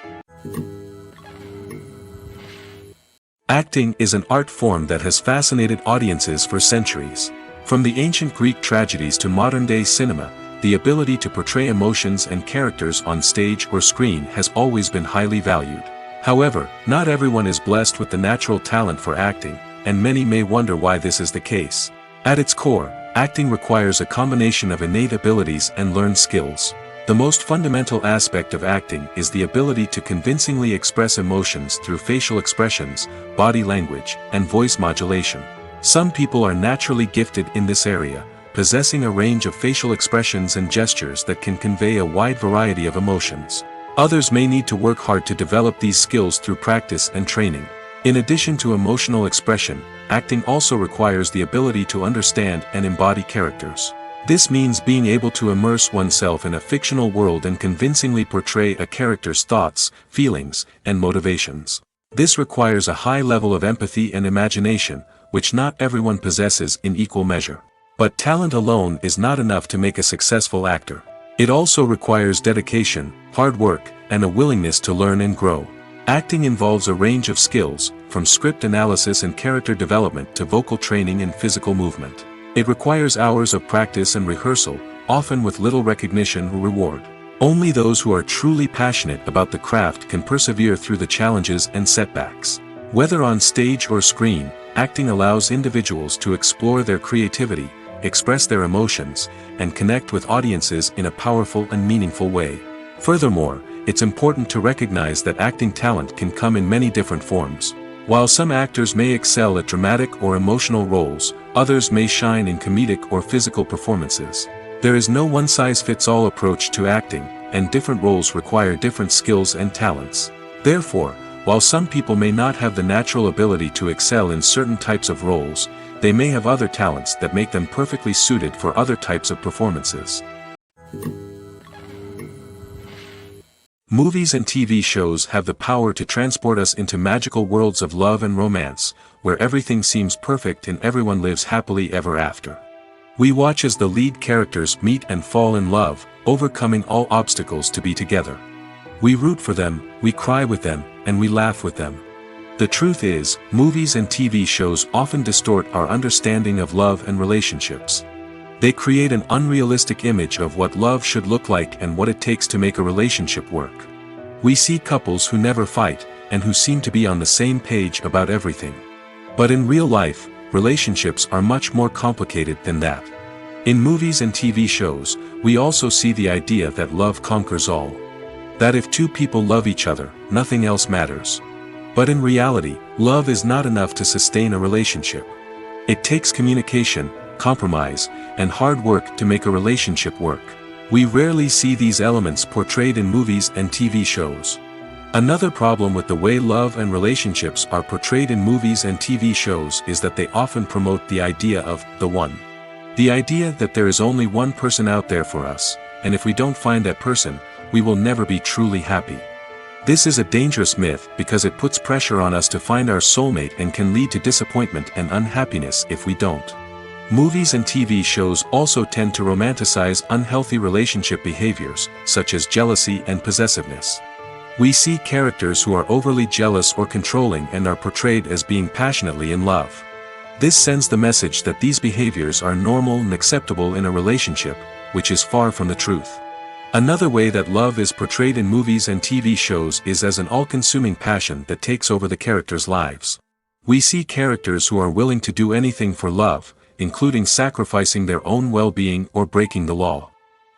Acting is an art form that has fascinated audiences for centuries. From the ancient Greek tragedies to modern-day cinema, the ability to portray emotions and characters on stage or screen has always been highly valued. However, not everyone is blessed with the natural talent for acting, and many may wonder why this is the case. At its core, acting requires a combination of innate abilities and learned skills. The most fundamental aspect of acting is the ability to convincingly express emotions through facial expressions, body language, and voice modulation. Some people are naturally gifted in this area, possessing a range of facial expressions and gestures that can convey a wide variety of emotions. Others may need to work hard to develop these skills through practice and training. In addition to emotional expression, acting also requires the ability to understand and embody characters. This means being able to immerse oneself in a fictional world and convincingly portray a character's thoughts, feelings, and motivations. This requires a high level of empathy and imagination, which not everyone possesses in equal measure. But talent alone is not enough to make a successful actor. It also requires dedication, hard work, and a willingness to learn and grow. Acting involves a range of skills, from script analysis and character development to vocal training and physical movement. It requires hours of practice and rehearsal, often with little recognition or reward. Only those who are truly passionate about the craft can persevere through the challenges and setbacks. Whether on stage or screen, acting allows individuals to explore their creativity, express their emotions, and connect with audiences in a powerful and meaningful way. Furthermore, it's important to recognize that acting talent can come in many different forms. While some actors may excel at dramatic or emotional roles, others may shine in comedic or physical performances. There is no one-size-fits-all approach to acting, and different roles require different skills and talents. Therefore, while some people may not have the natural ability to excel in certain types of roles, they may have other talents that make them perfectly suited for other types of performances. Movies and TV shows have the power to transport us into magical worlds of love and romance, where everything seems perfect and everyone lives happily ever after. We watch as the lead characters meet and fall in love, overcoming all obstacles to be together. We root for them, we cry with them, and we laugh with them. The truth is, movies and TV shows often distort our understanding of love and relationships. They create an unrealistic image of what love should look like and what it takes to make a relationship work. We see couples who never fight, and who seem to be on the same page about everything. But in real life, relationships are much more complicated than that. In movies and TV shows, we also see the idea that love conquers all. That if two people love each other, nothing else matters. But in reality, love is not enough to sustain a relationship. It takes communication, compromise, and hard work to make a relationship work. We rarely see these elements portrayed in movies and TV shows. Another problem with the way love and relationships are portrayed in movies and TV shows is that they often promote the idea of the one. The idea that there is only one person out there for us, and if we don't find that person, we will never be truly happy. This is a dangerous myth because it puts pressure on us to find our soulmate and can lead to disappointment and unhappiness if we don't. Movies and TV shows also tend to romanticize unhealthy relationship behaviors, such as jealousy and possessiveness. We see characters who are overly jealous or controlling and are portrayed as being passionately in love. This sends the message that these behaviors are normal and acceptable in a relationship, which is far from the truth. Another way that love is portrayed in movies and TV shows is as an all-consuming passion that takes over the characters' lives. We see characters who are willing to do anything for love, including sacrificing their own well-being or breaking the law.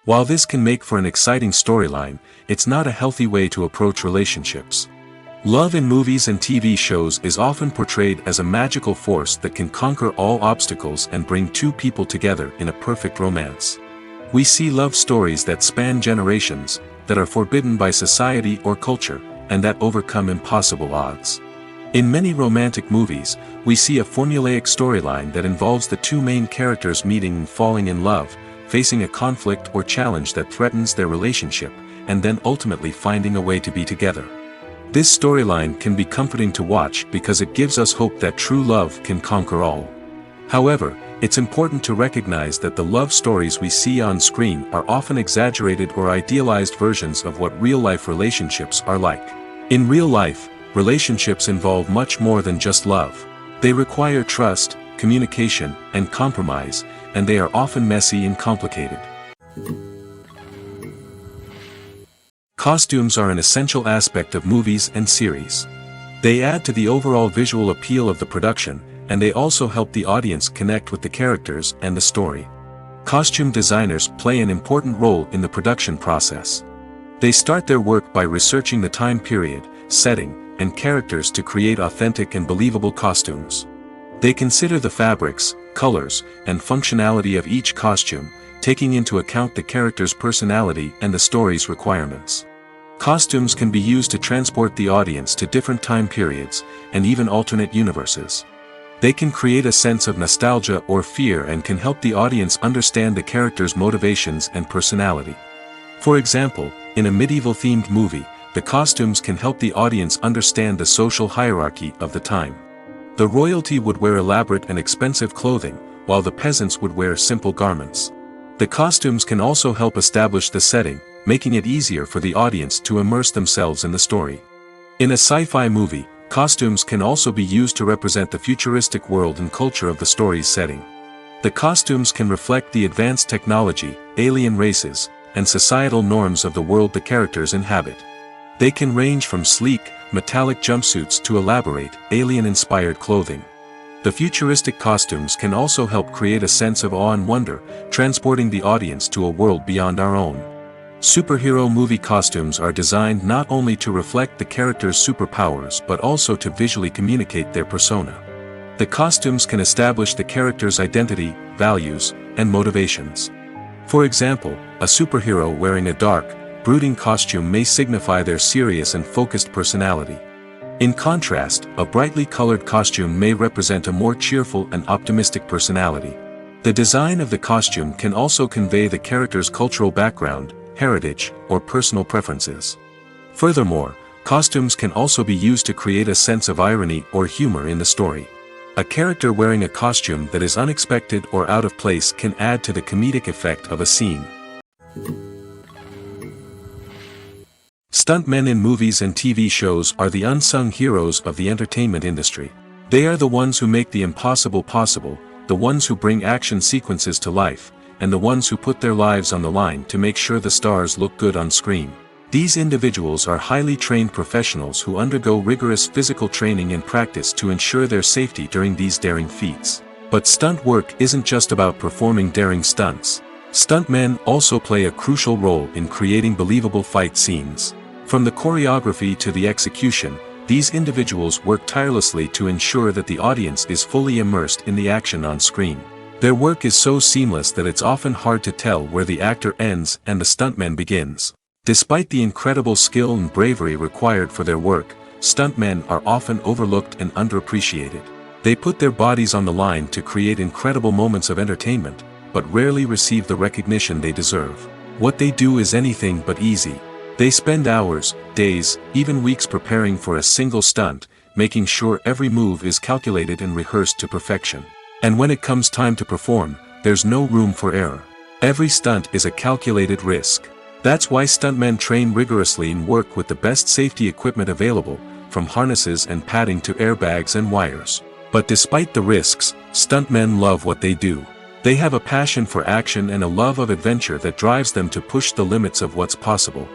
While this can make for an exciting storyline, it's not a healthy way to approach relationships. Love in movies and TV shows is often portrayed as a magical force that can conquer all obstacles and bring two people together in a perfect romance. We see love stories that span generations, that are forbidden by society or culture, and that overcome impossible odds. In many romantic movies, we see a formulaic storyline that involves the two main characters meeting and falling in love, facing a conflict or challenge that threatens their relationship, and then ultimately finding a way to be together. This storyline can be comforting to watch because it gives us hope that true love can conquer all. However, it's important to recognize that the love stories we see on screen are often exaggerated or idealized versions of what real-life relationships are like. In real life, relationships involve much more than just love. They require trust, communication, and compromise, and they are often messy and complicated. Costumes are an essential aspect of movies and series. They add to the overall visual appeal of the production, and they also help the audience connect with the characters and the story. Costume designers play an important role in the production process. They start their work by researching the time period, setting, and characters to create authentic and believable costumes. They consider the fabrics, colors, and functionality of each costume, taking into account the character's personality and the story's requirements. Costumes can be used to transport the audience to different time periods, and even alternate universes. They can create a sense of nostalgia or fear and can help the audience understand the character's motivations and personality. For example, in a medieval-themed movie, the costumes can help the audience understand the social hierarchy of the time. The royalty would wear elaborate and expensive clothing, while the peasants would wear simple garments. The costumes can also help establish the setting, making it easier for the audience to immerse themselves in the story. In a sci-fi movie, costumes can also be used to represent the futuristic world and culture of the story's setting. The costumes can reflect the advanced technology, alien races, and societal norms of the world the characters inhabit. They can range from sleek, metallic jumpsuits to elaborate, alien-inspired clothing. The futuristic costumes can also help create a sense of awe and wonder, transporting the audience to a world beyond our own. Superhero movie costumes are designed not only to reflect the character's superpowers but also to visually communicate their persona. The costumes can establish the character's identity, values, and motivations. For example, a superhero wearing a dark, brooding costume may signify their serious and focused personality. In contrast, a brightly colored costume may represent a more cheerful and optimistic personality. The design of the costume can also convey the character's cultural background, heritage, or personal preferences. Furthermore, costumes can also be used to create a sense of irony or humor in the story. A character wearing a costume that is unexpected or out of place can add to the comedic effect of a scene. Stuntmen in movies and TV shows are the unsung heroes of the entertainment industry. They are the ones who make the impossible possible, the ones who bring action sequences to life, and the ones who put their lives on the line to make sure the stars look good on screen. These individuals are highly trained professionals who undergo rigorous physical training and practice to ensure their safety during these daring feats. But stunt work isn't just about performing daring stunts. Stuntmen also play a crucial role in creating believable fight scenes. From the choreography to the execution, these individuals work tirelessly to ensure that the audience is fully immersed in the action on screen. Their work is so seamless that it's often hard to tell where the actor ends and the stuntman begins. Despite the incredible skill and bravery required for their work, stuntmen are often overlooked and underappreciated. They put their bodies on the line to create incredible moments of entertainment, but rarely receive the recognition they deserve. What they do is anything but easy. They spend hours, days, even weeks preparing for a single stunt, making sure every move is calculated and rehearsed to perfection. And when it comes time to perform, there's no room for error. Every stunt is a calculated risk. That's why stuntmen train rigorously and work with the best safety equipment available, from harnesses and padding to airbags and wires. But despite the risks, stuntmen love what they do. They have a passion for action and a love of adventure that drives them to push the limits of what's possible.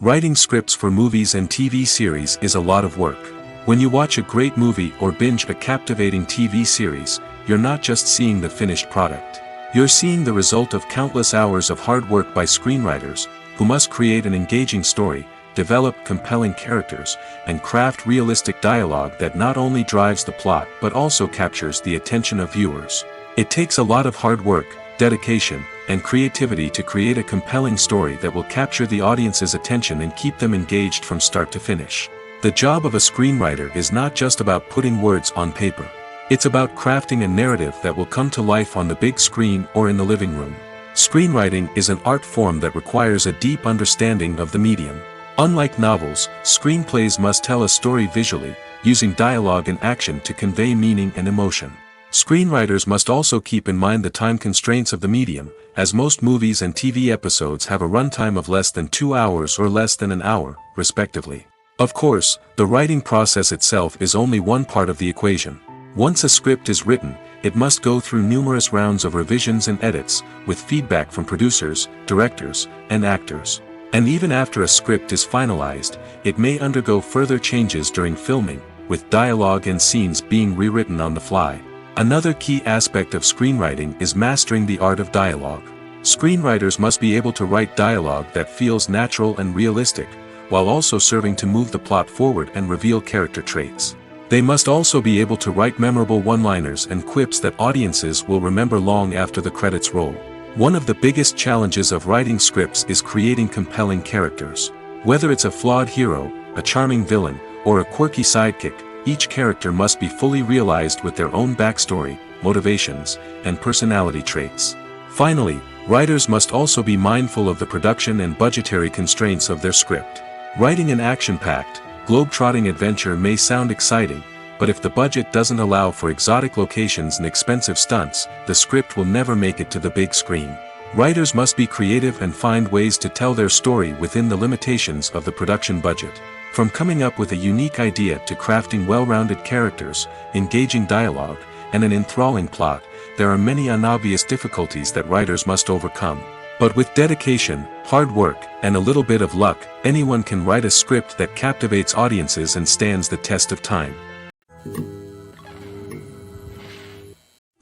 Writing scripts for movies and TV series is a lot of work. When you watch a great movie or binge a captivating TV series, you're not just seeing the finished product. You're seeing the result of countless hours of hard work by screenwriters, who must create an engaging story, develop compelling characters, and craft realistic dialogue that not only drives the plot but also captures the attention of viewers. It takes a lot of hard work, dedication, and creativity to create a compelling story that will capture the audience's attention and keep them engaged from start to finish. The job of a screenwriter is not just about putting words on paper. It's about crafting a narrative that will come to life on the big screen or in the living room. Screenwriting is an art form that requires a deep understanding of the medium. Unlike novels, screenplays must tell a story visually, using dialogue and action to convey meaning and emotion. Screenwriters must also keep in mind the time constraints of the medium, as most movies and TV episodes have a runtime of less than 2 hours or less than an hour, respectively. Of course, the writing process itself is only one part of the equation. Once a script is written, it must go through numerous rounds of revisions and edits, with feedback from producers, directors, and actors. And even after a script is finalized, it may undergo further changes during filming, with dialogue and scenes being rewritten on the fly. Another key aspect of screenwriting is mastering the art of dialogue. Screenwriters must be able to write dialogue that feels natural and realistic, while also serving to move the plot forward and reveal character traits. They must also be able to write memorable one-liners and quips that audiences will remember long after the credits roll. One of the biggest challenges of writing scripts is creating compelling characters. Whether it's a flawed hero, a charming villain, or a quirky sidekick, each character must be fully realized with their own backstory, motivations, and personality traits. Finally, writers must also be mindful of the production and budgetary constraints of their script. Writing an action-packed, globe-trotting adventure may sound exciting, but if the budget doesn't allow for exotic locations and expensive stunts, the script will never make it to the big screen. Writers must be creative and find ways to tell their story within the limitations of the production budget. From coming up with a unique idea to crafting well-rounded characters, engaging dialogue, and an enthralling plot, there are many unobvious difficulties that writers must overcome. But with dedication, hard work, and a little bit of luck, anyone can write a script that captivates audiences and stands the test of time.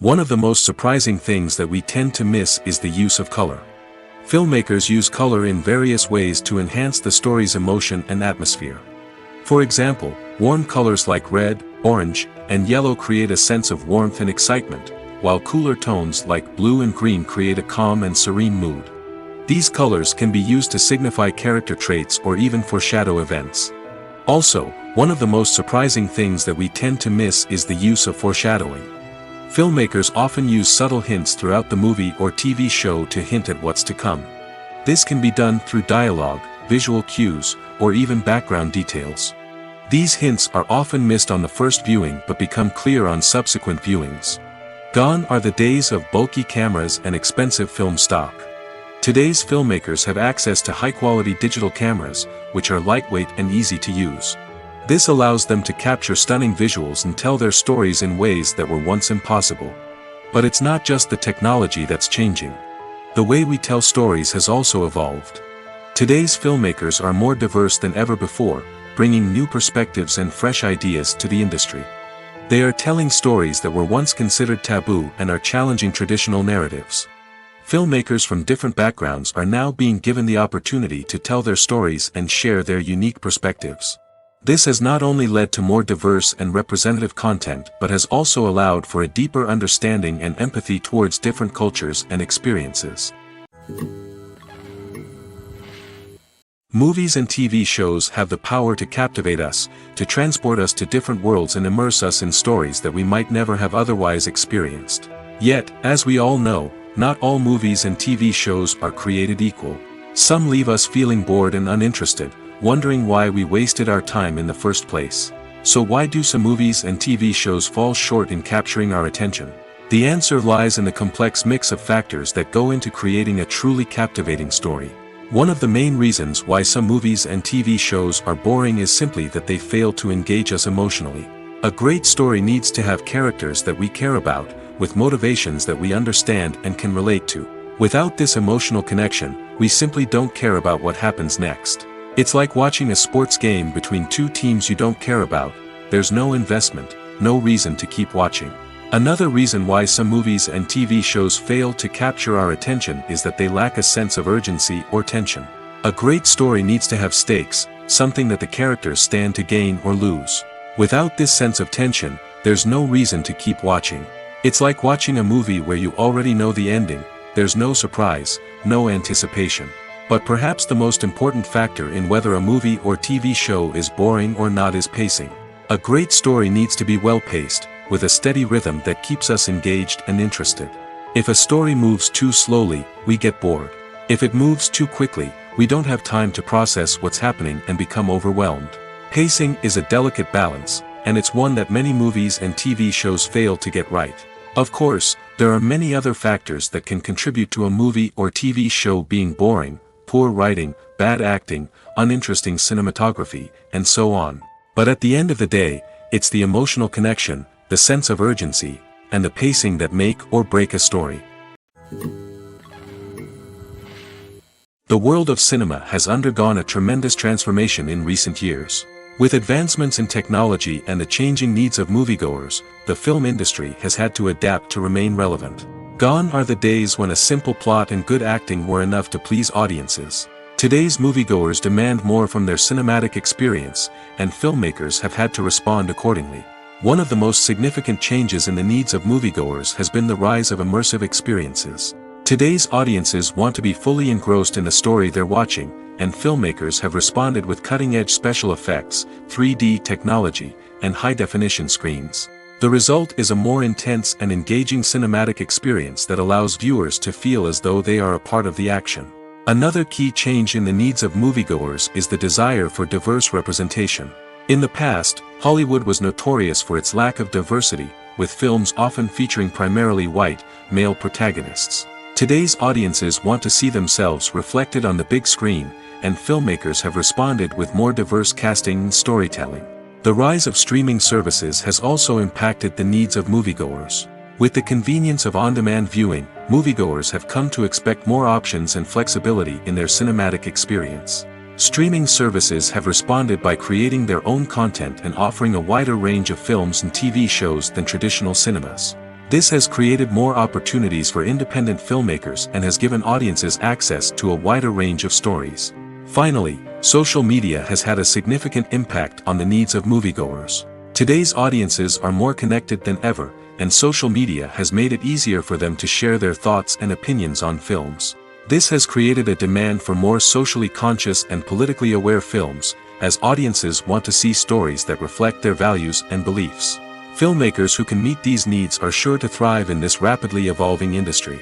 One of the most surprising things that we tend to miss is the use of color. Filmmakers use color in various ways to enhance the story's emotion and atmosphere. For example, warm colors like red, orange, and yellow create a sense of warmth and excitement, while cooler tones like blue and green create a calm and serene mood. These colors can be used to signify character traits or even foreshadow events. Also, one of the most surprising things that we tend to miss is the use of foreshadowing. Filmmakers often use subtle hints throughout the movie or TV show to hint at what's to come. This can be done through dialogue, visual cues, or even background details. These hints are often missed on the first viewing but become clear on subsequent viewings. Gone are the days of bulky cameras and expensive film stock. Today's filmmakers have access to high-quality digital cameras, which are lightweight and easy to use. This allows them to capture stunning visuals and tell their stories in ways that were once impossible. But it's not just the technology that's changing. The way we tell stories has also evolved. Today's filmmakers are more diverse than ever before, bringing new perspectives and fresh ideas to the industry. They are telling stories that were once considered taboo and are challenging traditional narratives. Filmmakers from different backgrounds are now being given the opportunity to tell their stories and share their unique perspectives. This has not only led to more diverse and representative content but has also allowed for a deeper understanding and empathy towards different cultures and experiences. Movies and TV shows have the power to captivate us, to transport us to different worlds and immerse us in stories that we might never have otherwise experienced. Yet, as we all know, not all movies and TV shows are created equal. Some leave us feeling bored and uninterested, wondering why we wasted our time in the first place. So why do some movies and TV shows fall short in capturing our attention? The answer lies in the complex mix of factors that go into creating a truly captivating story. One of the main reasons why some movies and TV shows are boring is simply that they fail to engage us emotionally. A great story needs to have characters that we care about, with motivations that we understand and can relate to. Without this emotional connection, we simply don't care about what happens next. It's like watching a sports game between two teams you don't care about. There's no investment, no reason to keep watching. Another reason why some movies and TV shows fail to capture our attention is that they lack a sense of urgency or tension. A great story needs to have stakes, something that the characters stand to gain or lose. Without this sense of tension, there's no reason to keep watching. It's like watching a movie where you already know the ending. There's no surprise, no anticipation. But perhaps the most important factor in whether a movie or TV show is boring or not is pacing. A great story needs to be well-paced, with a steady rhythm that keeps us engaged and interested. If a story moves too slowly, we get bored. If it moves too quickly, we don't have time to process what's happening and become overwhelmed. Pacing is a delicate balance, and it's one that many movies and TV shows fail to get right. Of course, there are many other factors that can contribute to a movie or TV show being boring: poor writing, bad acting, uninteresting cinematography, and so on. But at the end of the day, it's the emotional connection, the sense of urgency, and the pacing that make or break a story. The world of cinema has undergone a tremendous transformation in recent years. With advancements in technology and the changing needs of moviegoers, the film industry has had to adapt to remain relevant. Gone are the days when a simple plot and good acting were enough to please audiences. Today's moviegoers demand more from their cinematic experience, and filmmakers have had to respond accordingly. One of the most significant changes in the needs of moviegoers has been the rise of immersive experiences. Today's audiences want to be fully engrossed in the story they're watching, and filmmakers have responded with cutting-edge special effects, 3D technology, and high-definition screens. The result is a more intense and engaging cinematic experience that allows viewers to feel as though they are a part of the action. Another key change in the needs of moviegoers is the desire for diverse representation. In the past, Hollywood was notorious for its lack of diversity, with films often featuring primarily white, male protagonists. Today's audiences want to see themselves reflected on the big screen, and filmmakers have responded with more diverse casting and storytelling. The rise of streaming services has also impacted the needs of moviegoers. With the convenience of on-demand viewing, moviegoers have come to expect more options and flexibility in their cinematic experience. Streaming services have responded by creating their own content and offering a wider range of films and TV shows than traditional cinemas. This has created more opportunities for independent filmmakers and has given audiences access to a wider range of stories. Finally, social media has had a significant impact on the needs of moviegoers. Today's audiences are more connected than ever, and social media has made it easier for them to share their thoughts and opinions on films. This has created a demand for more socially conscious and politically aware films, as audiences want to see stories that reflect their values and beliefs. Filmmakers who can meet these needs are sure to thrive in this rapidly evolving industry.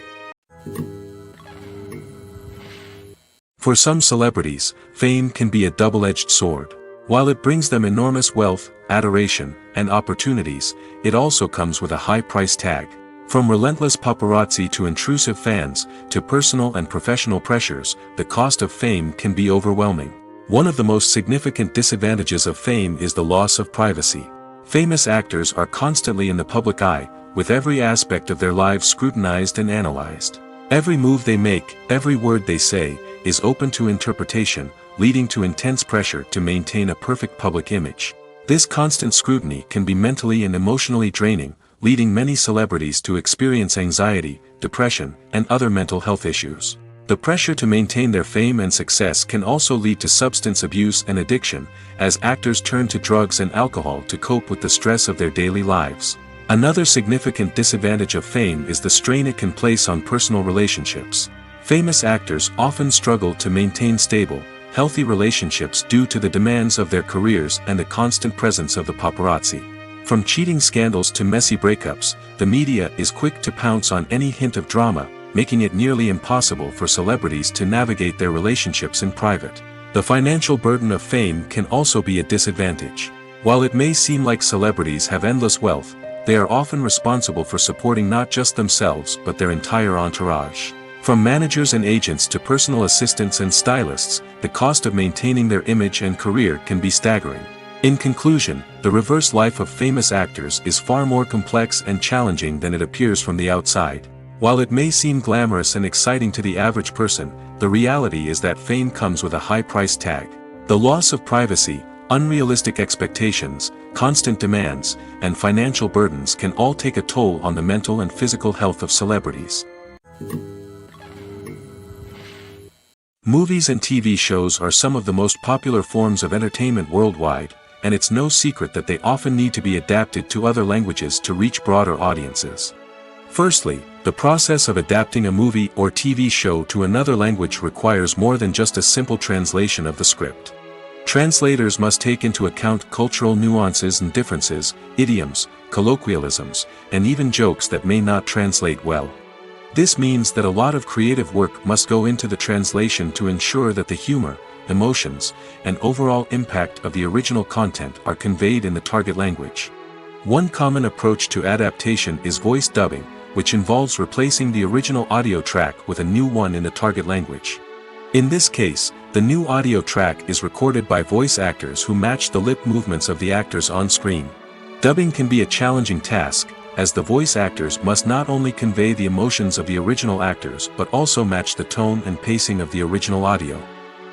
For some celebrities, fame can be a double-edged sword. While it brings them enormous wealth, adoration, and opportunities, it also comes with a high price tag. From relentless paparazzi to intrusive fans, to personal and professional pressures, the cost of fame can be overwhelming. One of the most significant disadvantages of fame is the loss of privacy. Famous actors are constantly in the public eye, with every aspect of their lives scrutinized and analyzed. Every move they make, every word they say, is open to interpretation, leading to intense pressure to maintain a perfect public image. This constant scrutiny can be mentally and emotionally draining, leading many celebrities to experience anxiety, depression, and other mental health issues. The pressure to maintain their fame and success can also lead to substance abuse and addiction, as actors turn to drugs and alcohol to cope with the stress of their daily lives. Another significant disadvantage of fame is the strain it can place on personal relationships. Famous actors often struggle to maintain stable, healthy relationships due to the demands of their careers and the constant presence of the paparazzi. From cheating scandals to messy breakups, the media is quick to pounce on any hint of drama, making it nearly impossible for celebrities to navigate their relationships in private. The financial burden of fame can also be a disadvantage. While it may seem like celebrities have endless wealth, they are often responsible for supporting not just themselves but their entire entourage. From managers and agents to personal assistants and stylists, the cost of maintaining their image and career can be staggering. In conclusion, the reverse life of famous actors is far more complex and challenging than it appears from the outside. While it may seem glamorous and exciting to the average person, the reality is that fame comes with a high price tag. The loss of privacy, unrealistic expectations, constant demands, and financial burdens can all take a toll on the mental and physical health of celebrities. Movies and TV shows are some of the most popular forms of entertainment worldwide, and it's no secret that they often need to be adapted to other languages to reach broader audiences. Firstly, the process of adapting a movie or TV show to another language requires more than just a simple translation of the script. Translators must take into account cultural nuances and differences, idioms, colloquialisms, and even jokes that may not translate well. This means that a lot of creative work must go into the translation to ensure that the humor, emotions, and overall impact of the original content are conveyed in the target language. One common approach to adaptation is voice dubbing, which involves replacing the original audio track with a new one in the target language. In this case, the new audio track is recorded by voice actors who match the lip movements of the actors on screen. Dubbing can be a challenging task, as the voice actors must not only convey the emotions of the original actors but also match the tone and pacing of the original audio.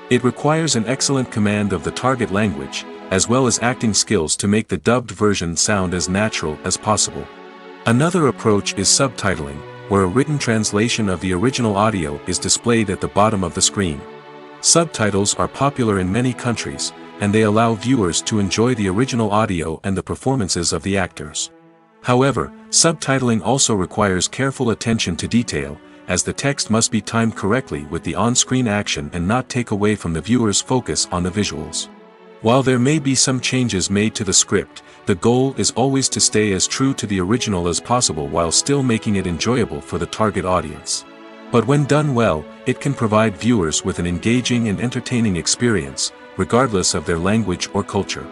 It requires an excellent command of the target language, as well as acting skills to make the dubbed version sound as natural as possible. Another approach is subtitling, where a written translation of the original audio is displayed at the bottom of the screen. Subtitles are popular in many countries, and they allow viewers to enjoy the original audio and the performances of the actors. However, subtitling also requires careful attention to detail, as the text must be timed correctly with the on-screen action and not take away from the viewer's focus on the visuals. While there may be some changes made to the script, the goal is always to stay as true to the original as possible while still making it enjoyable for the target audience. But when done well, it can provide viewers with an engaging and entertaining experience, regardless of their language or culture.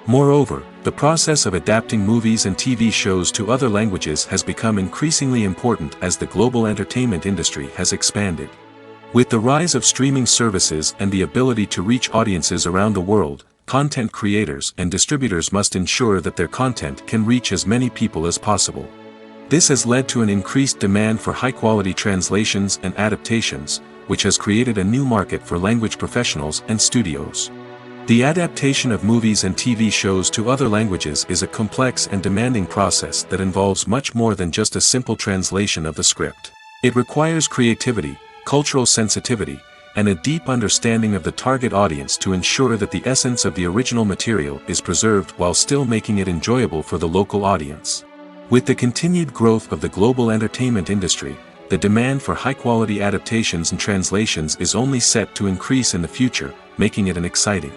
Moreover, the process of adapting movies and TV shows to other languages has become increasingly important as the global entertainment industry has expanded. With the rise of streaming services and the ability to reach audiences around the world, content creators and distributors must ensure that their content can reach as many people as possible. This has led to an increased demand for high-quality translations and adaptations, which has created a new market for language professionals and studios. The adaptation of movies and TV shows to other languages is a complex and demanding process that involves much more than just a simple translation of the script. It requires creativity, cultural sensitivity, and a deep understanding of the target audience to ensure that the essence of the original material is preserved while still making it enjoyable for the local audience. With the continued growth of the global entertainment industry, the demand for high-quality adaptations and translations is only set to increase in the future, making it an exciting.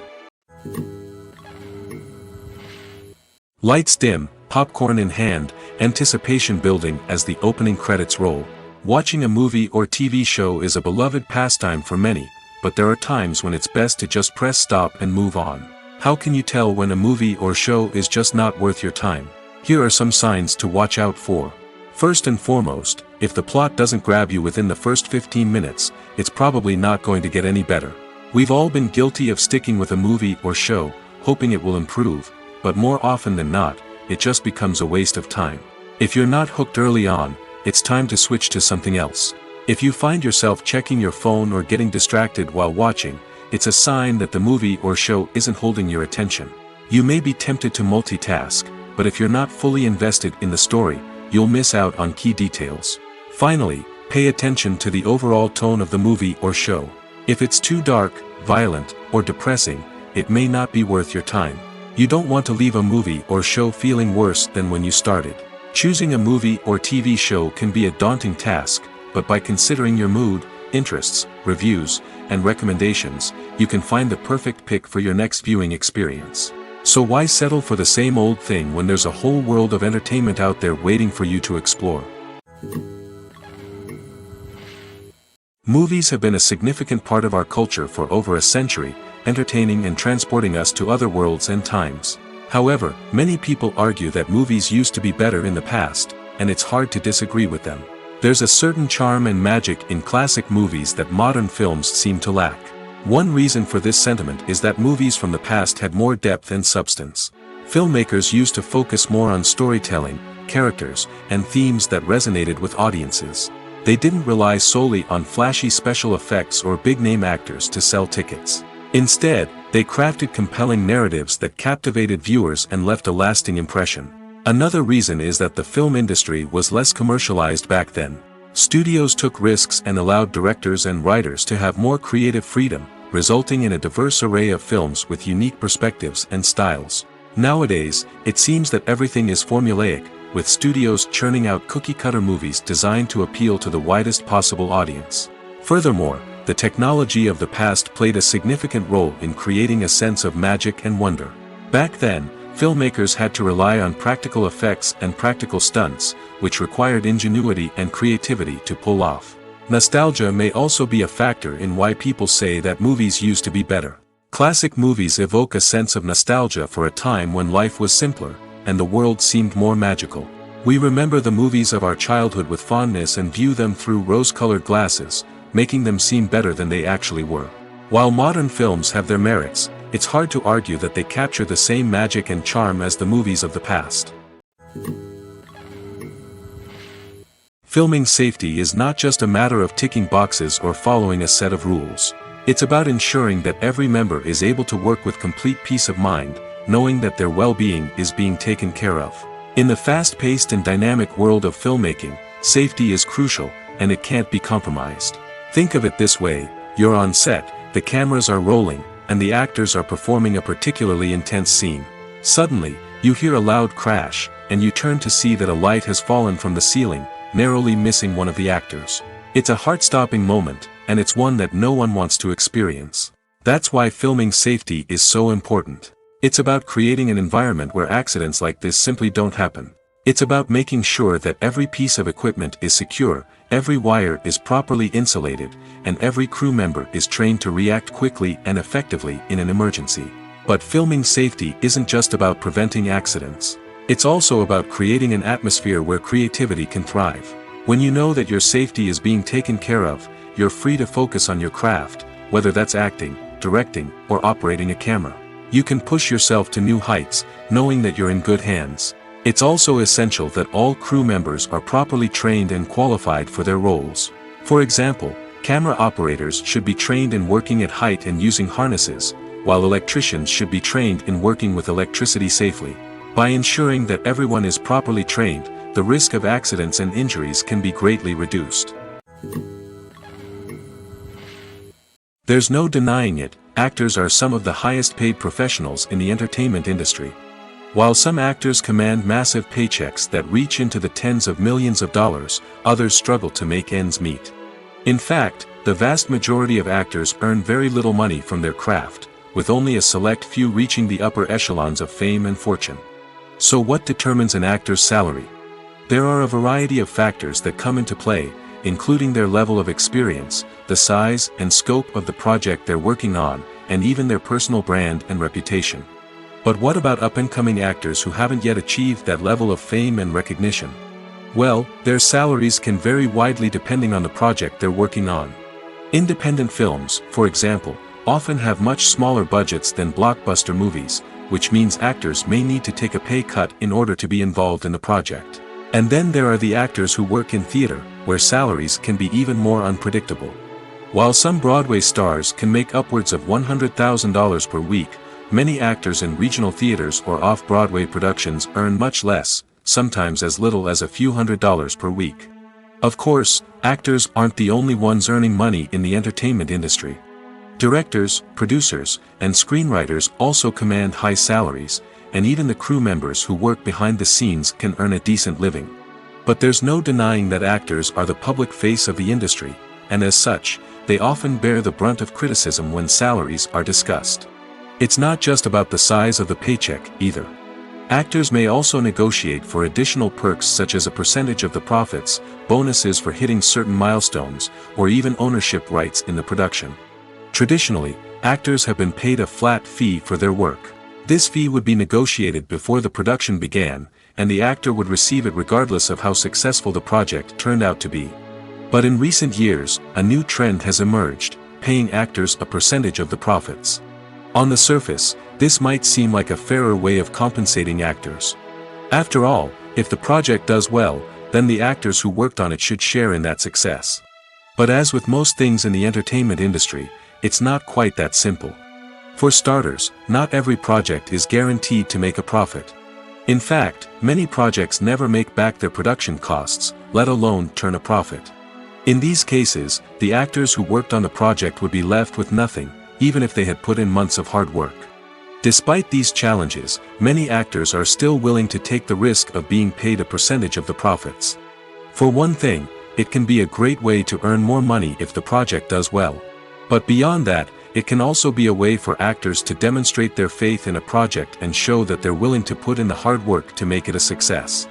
Lights dim, popcorn in hand, anticipation building as the opening credits roll. Watching a movie or TV show is a beloved pastime for many, but there are times when it's best to just press stop and move on. How can you tell when a movie or show is just not worth your time? Here are some signs to watch out for. First and foremost, if the plot doesn't grab you within the first 15 minutes, it's probably not going to get any better. We've all been guilty of sticking with a movie or show, hoping it will improve, but more often than not, it just becomes a waste of time. If you're not hooked early on, it's time to switch to something else. If you find yourself checking your phone or getting distracted while watching, it's a sign that the movie or show isn't holding your attention. You may be tempted to multitask, but if you're not fully invested in the story, you'll miss out on key details. Finally, pay attention to the overall tone of the movie or show. If it's too dark, violent, or depressing, it may not be worth your time. You don't want to leave a movie or show feeling worse than when you started. Choosing a movie or TV show can be a daunting task, but by considering your mood, interests, reviews, and recommendations, you can find the perfect pick for your next viewing experience. So why settle for the same old thing when there's a whole world of entertainment out there waiting for you to explore? Movies have been a significant part of our culture for over a century, entertaining and transporting us to other worlds and times. However, many people argue that movies used to be better in the past, and it's hard to disagree with them. There's a certain charm and magic in classic movies that modern films seem to lack. One reason for this sentiment is that movies from the past had more depth and substance. Filmmakers used to focus more on storytelling, characters, and themes that resonated with audiences. They didn't rely solely on flashy special effects or big-name actors to sell tickets. Instead, they crafted compelling narratives that captivated viewers and left a lasting impression. Another reason is that the film industry was less commercialized back then. Studios took risks and allowed directors and writers to have more creative freedom, resulting in a diverse array of films with unique perspectives and styles. Nowadays, it seems that everything is formulaic, with studios churning out cookie-cutter movies designed to appeal to the widest possible audience. Furthermore, the technology of the past played a significant role in creating a sense of magic and wonder. Back then, filmmakers had to rely on practical effects and practical stunts, which required ingenuity and creativity to pull off. Nostalgia may also be a factor in why people say that movies used to be better. Classic movies evoke a sense of nostalgia for a time when life was simpler, and the world seemed more magical. We remember the movies of our childhood with fondness and view them through rose-colored glasses, making them seem better than they actually were. While modern films have their merits, it's hard to argue that they capture the same magic and charm as the movies of the past. Filming safety is not just a matter of ticking boxes or following a set of rules. It's about ensuring that every member is able to work with complete peace of mind, knowing that their well-being is being taken care of. In the fast-paced and dynamic world of filmmaking, safety is crucial, and it can't be compromised. Think of it this way: you're on set, the cameras are rolling, and the actors are performing a particularly intense scene. Suddenly, you hear a loud crash, and you turn to see that a light has fallen from the ceiling, narrowly missing one of the actors. It's a heart-stopping moment, and it's one that no one wants to experience. That's why filming safety is so important. It's about creating an environment where accidents like this simply don't happen. It's about making sure that every piece of equipment is secure, every wire is properly insulated, and every crew member is trained to react quickly and effectively in an emergency. But filming safety isn't just about preventing accidents. It's also about creating an atmosphere where creativity can thrive. When you know that your safety is being taken care of, you're free to focus on your craft, whether that's acting, directing, or operating a camera. You can push yourself to new heights, knowing that you're in good hands. It's also essential that all crew members are properly trained and qualified for their roles. For example, camera operators should be trained in working at height and using harnesses, while electricians should be trained in working with electricity safely. By ensuring that everyone is properly trained, the risk of accidents and injuries can be greatly reduced. There's no denying it, actors are some of the highest paid professionals in the entertainment industry. While some actors command massive paychecks that reach into the tens of millions of dollars, others struggle to make ends meet. In fact, the vast majority of actors earn very little money from their craft, with only a select few reaching the upper echelons of fame and fortune. So what determines an actor's salary? There are a variety of factors that come into play, including their level of experience, the size and scope of the project they're working on, and even their personal brand and reputation. But what about up-and-coming actors who haven't yet achieved that level of fame and recognition? Well, their salaries can vary widely depending on the project they're working on. Independent films, for example, often have much smaller budgets than blockbuster movies, which means actors may need to take a pay cut in order to be involved in the project. And then there are the actors who work in theater, where salaries can be even more unpredictable. While some Broadway stars can make upwards of $100,000 per week, many actors in regional theaters or off-Broadway productions earn much less, sometimes as little as a few $100s per week. Of course, actors aren't the only ones earning money in the entertainment industry. Directors, producers, and screenwriters also command high salaries, and even the crew members who work behind the scenes can earn a decent living. But there's no denying that actors are the public face of the industry, and as such, they often bear the brunt of criticism when salaries are discussed. It's not just about the size of the paycheck, either. Actors may also negotiate for additional perks such as a percentage of the profits, bonuses for hitting certain milestones, or even ownership rights in the production. Traditionally, actors have been paid a flat fee for their work. This fee would be negotiated before the production began, and the actor would receive it regardless of how successful the project turned out to be. But in recent years, a new trend has emerged, paying actors a percentage of the profits. On the surface, this might seem like a fairer way of compensating actors. After all, if the project does well, then the actors who worked on it should share in that success. But as with most things in the entertainment industry, it's not quite that simple. For starters, not every project is guaranteed to make a profit. In fact, many projects never make back their production costs, let alone turn a profit. In these cases, the actors who worked on the project would be left with nothing, even if they had put in months of hard work. Despite these challenges, many actors are still willing to take the risk of being paid a percentage of the profits. For one thing, it can be a great way to earn more money if the project does well. But beyond that, it can also be a way for actors to demonstrate their faith in a project and show that they're willing to put in the hard work to make it a success.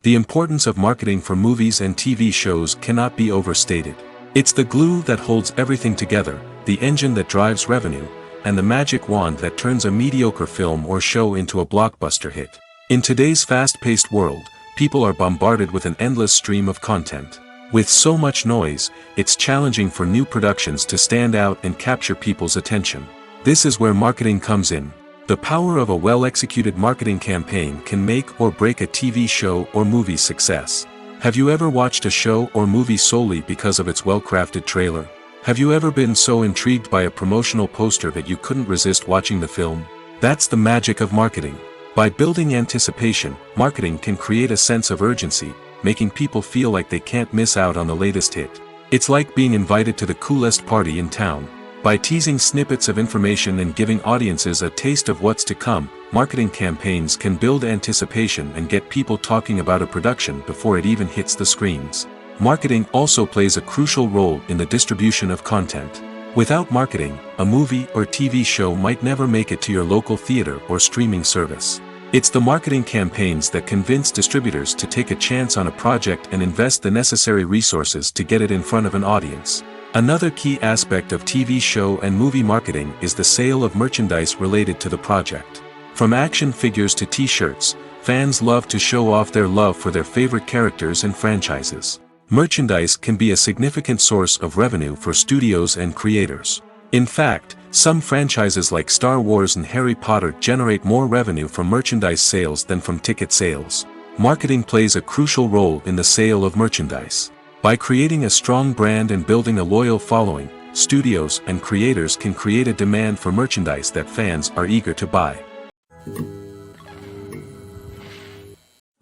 The importance of marketing for movies and TV shows cannot be overstated. It's the glue that holds everything together, the engine that drives revenue, and the magic wand that turns a mediocre film or show into a blockbuster hit. In today's fast-paced world, people are bombarded with an endless stream of content. With so much noise, it's challenging for new productions to stand out and capture people's attention. This is where marketing comes in. The power of a well-executed marketing campaign can make or break a TV show or movie's success. Have you ever watched a show or movie solely because of its well-crafted trailer? Have you ever been so intrigued by a promotional poster that you couldn't resist watching the film? That's the magic of marketing. By building anticipation, marketing can create a sense of urgency, making people feel like they can't miss out on the latest hit. It's like being invited to the coolest party in town. By teasing snippets of information and giving audiences a taste of what's to come, marketing campaigns can build anticipation and get people talking about a production before it even hits the screens. Marketing also plays a crucial role in the distribution of content. Without marketing, a movie or TV show might never make it to your local theater or streaming service. It's the marketing campaigns that convince distributors to take a chance on a project and invest the necessary resources to get it in front of an audience. Another key aspect of TV show and movie marketing is the sale of merchandise related to the project. From action figures to t-shirts, fans love to show off their love for their favorite characters and franchises. Merchandise can be a significant source of revenue for studios and creators. In fact, some franchises like Star Wars and Harry Potter generate more revenue from merchandise sales than from ticket sales. Marketing plays a crucial role in the sale of merchandise. By creating a strong brand and building a loyal following, studios and creators can create a demand for merchandise that fans are eager to buy.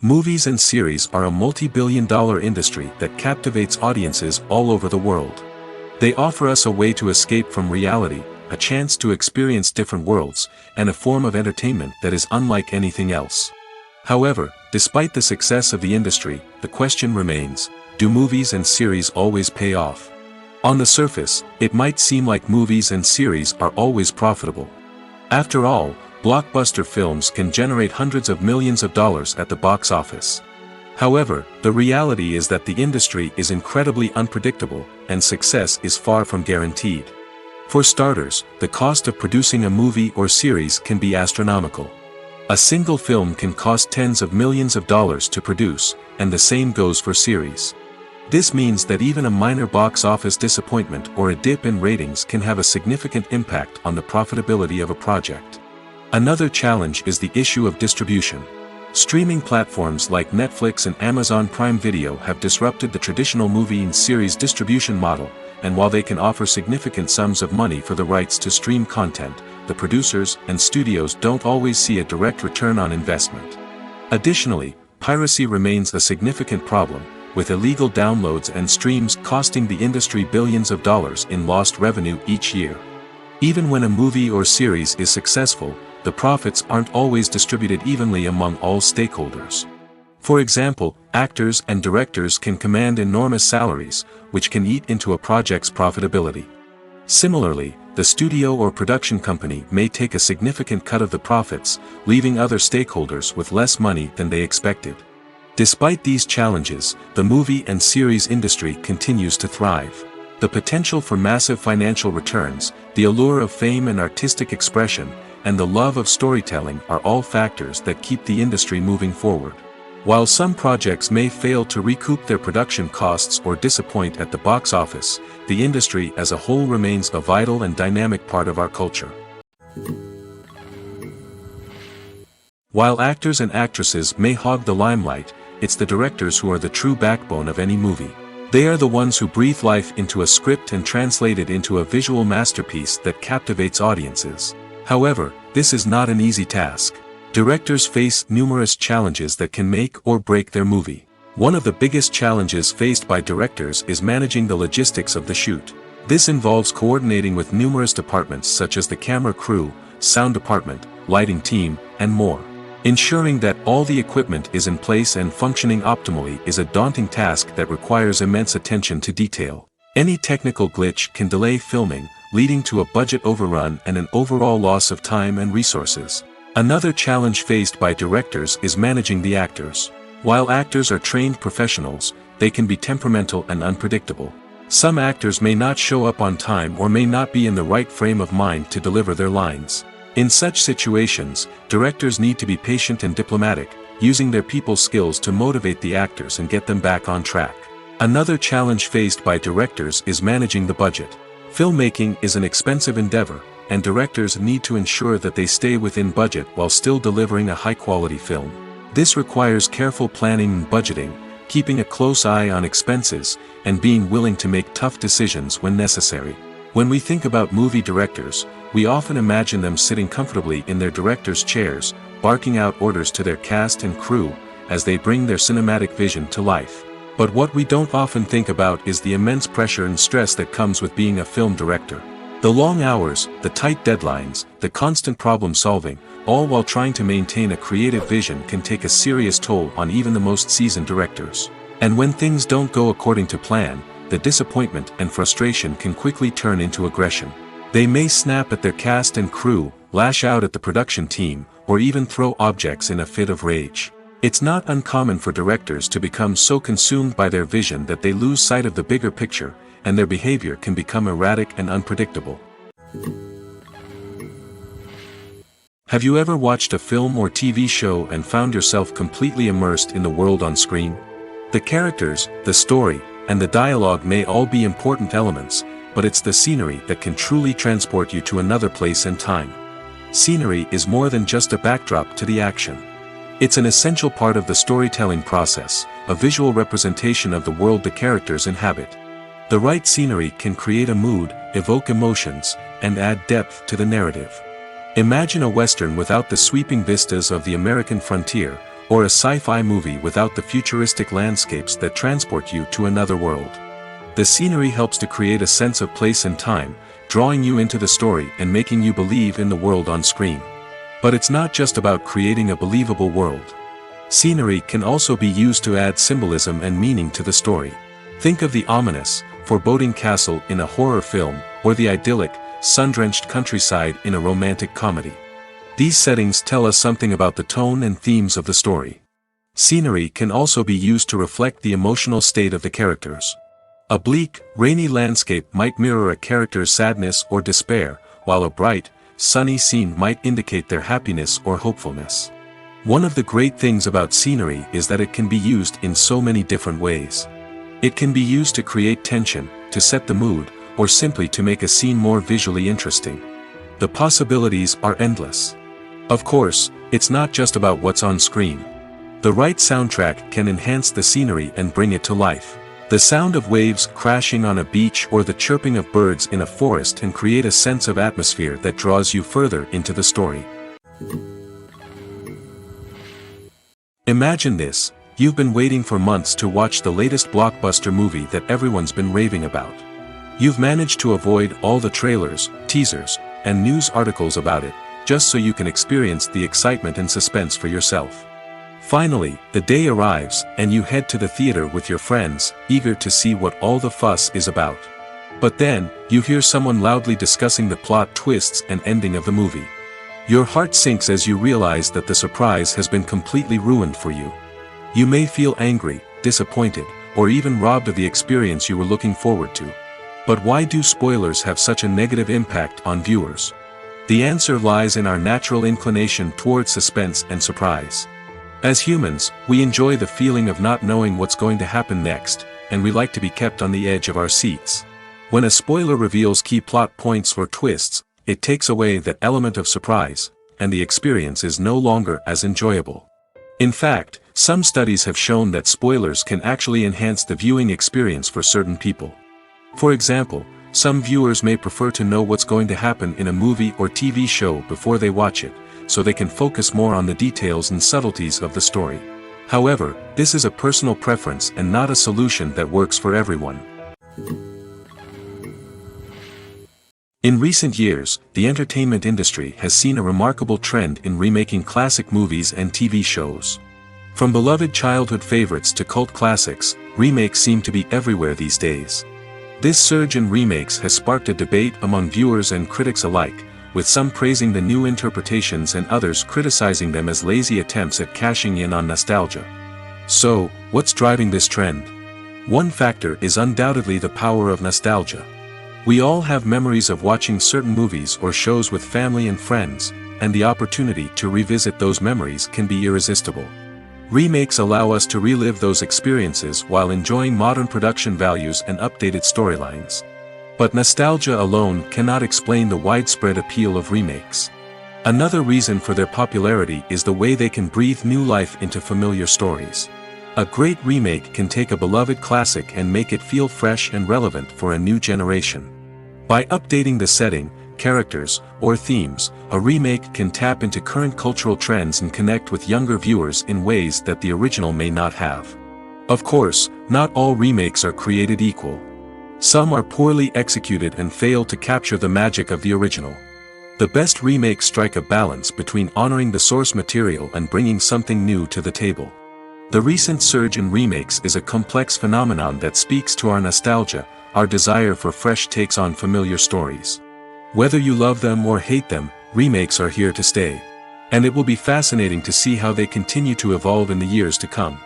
Movies and series are a multi-billion-dollar industry that captivates audiences all over the world. They offer us a way to escape from reality, a chance to experience different worlds, and a form of entertainment that is unlike anything else. However, despite the success of the industry, the question remains, do movies and series always pay off? On the surface, it might seem like movies and series are always profitable. After all, blockbuster films can generate hundreds of millions of dollars at the box office. However, the reality is that the industry is incredibly unpredictable, and success is far from guaranteed. For starters, the cost of producing a movie or series can be astronomical. A single film can cost tens of millions of dollars to produce, and the same goes for series. This means that even a minor box office disappointment or a dip in ratings can have a significant impact on the profitability of a project. Another challenge is the issue of distribution. Streaming platforms like Netflix and Amazon Prime Video have disrupted the traditional movie and series distribution model, and while they can offer significant sums of money for the rights to stream content, the producers and studios don't always see a direct return on investment. Additionally, piracy remains a significant problem, with illegal downloads and streams costing the industry billions of dollars in lost revenue each year. Even when a movie or series is successful, the profits aren't always distributed evenly among all stakeholders. For example, actors and directors can command enormous salaries, which can eat into a project's profitability. Similarly, the studio or production company may take a significant cut of the profits, leaving other stakeholders with less money than they expected. Despite these challenges, the movie and series industry continues to thrive. The potential for massive financial returns, the allure of fame and artistic expression, and the love of storytelling are all factors that keep the industry moving forward. While some projects may fail to recoup their production costs or disappoint at the box office, the industry as a whole remains a vital and dynamic part of our culture. While actors and actresses may hog the limelight, it's the directors who are the true backbone of any movie. They are the ones who breathe life into a script and translate it into a visual masterpiece that captivates audiences. However, this is not an easy task. Directors face numerous challenges that can make or break their movie. One of the biggest challenges faced by directors is managing the logistics of the shoot. This involves coordinating with numerous departments such as the camera crew, sound department, lighting team, and more. Ensuring that all the equipment is in place and functioning optimally is a daunting task that requires immense attention to detail. Any technical glitch can delay filming, leading to a budget overrun and an overall loss of time and resources. Another challenge faced by directors is managing the actors. While actors are trained professionals, they can be temperamental and unpredictable. Some actors may not show up on time or may not be in the right frame of mind to deliver their lines. In such situations, directors need to be patient and diplomatic, using their people skills to motivate the actors and get them back on track. Another challenge faced by directors is managing the budget. Filmmaking is an expensive endeavor, and directors need to ensure that they stay within budget while still delivering a high-quality film. This requires careful planning and budgeting, keeping a close eye on expenses, and being willing to make tough decisions when necessary. When we think about movie directors, we often imagine them sitting comfortably in their director's chairs, barking out orders to their cast and crew, as they bring their cinematic vision to life. But what we don't often think about is the immense pressure and stress that comes with being a film director. The long hours, the tight deadlines, the constant problem solving, all while trying to maintain a creative vision can take a serious toll on even the most seasoned directors. And when things don't go according to plan, the disappointment and frustration can quickly turn into aggression. They may snap at their cast and crew, lash out at the production team, or even throw objects in a fit of rage. It's not uncommon for directors to become so consumed by their vision that they lose sight of the bigger picture, and their behavior can become erratic and unpredictable. Have you ever watched a film or TV show and found yourself completely immersed in the world on screen? The characters, the story, and the dialogue may all be important elements, but it's the scenery that can truly transport you to another place and time. Scenery is more than just a backdrop to the action. It's an essential part of the storytelling process, a visual representation of the world the characters inhabit. The right scenery can create a mood, evoke emotions, and add depth to the narrative. Imagine a western without the sweeping vistas of the American frontier, or a sci-fi movie without the futuristic landscapes that transport you to another world. The scenery helps to create a sense of place and time, drawing you into the story and making you believe in the world on screen. But it's not just about creating a believable world. Scenery can also be used to add symbolism and meaning to the story. Think of the ominous, foreboding castle in a horror film, or the idyllic, sun-drenched countryside in a romantic comedy. These settings tell us something about the tone and themes of the story. Scenery can also be used to reflect the emotional state of the characters. A bleak, rainy landscape might mirror a character's sadness or despair, while a bright, sunny scene might indicate their happiness or hopefulness. One of the great things about scenery is that it can be used in so many different ways. It can be used to create tension, to set the mood, or simply to make a scene more visually interesting. The possibilities are endless. Of course, it's not just about what's on screen. The right soundtrack can enhance the scenery and bring it to life. The sound of waves crashing on a beach or the chirping of birds in a forest can create a sense of atmosphere that draws you further into the story. Imagine this: you've been waiting for months to watch the latest blockbuster movie that everyone's been raving about. You've managed to avoid all the trailers, teasers, and news articles about it, just so you can experience the excitement and suspense for yourself. Finally, the day arrives, and you head to the theater with your friends, eager to see what all the fuss is about. But then, you hear someone loudly discussing the plot twists and ending of the movie. Your heart sinks as you realize that the surprise has been completely ruined for you. You may feel angry, disappointed, or even robbed of the experience you were looking forward to. But why do spoilers have such a negative impact on viewers? The answer lies in our natural inclination towards suspense and surprise. As humans, we enjoy the feeling of not knowing what's going to happen next, and we like to be kept on the edge of our seats. When a spoiler reveals key plot points or twists, it takes away that element of surprise, and the experience is no longer as enjoyable. In fact, some studies have shown that spoilers can actually enhance the viewing experience for certain people. For example, some viewers may prefer to know what's going to happen in a movie or TV show before they watch it, so they can focus more on the details and subtleties of the story. However, this is a personal preference and not a solution that works for everyone. In recent years, the entertainment industry has seen a remarkable trend in remaking classic movies and TV shows. From beloved childhood favorites to cult classics, remakes seem to be everywhere these days. This surge in remakes has sparked a debate among viewers and critics alike, with some praising the new interpretations and others criticizing them as lazy attempts at cashing in on nostalgia. So, what's driving this trend? One factor is undoubtedly the power of nostalgia. We all have memories of watching certain movies or shows with family and friends, and the opportunity to revisit those memories can be irresistible. Remakes allow us to relive those experiences while enjoying modern production values and updated storylines. But nostalgia alone cannot explain the widespread appeal of remakes. Another reason for their popularity is the way they can breathe new life into familiar stories. A great remake can take a beloved classic and make it feel fresh and relevant for a new generation. By updating the setting, characters, or themes, a remake can tap into current cultural trends and connect with younger viewers in ways that the original may not have. Of course, not all remakes are created equal. Some are poorly executed and fail to capture the magic of the original. The best remakes strike a balance between honoring the source material and bringing something new to the table. The recent surge in remakes is a complex phenomenon that speaks to our nostalgia, our desire for fresh takes on familiar stories. Whether you love them or hate them, remakes are here to stay. And it will be fascinating to see how they continue to evolve in the years to come.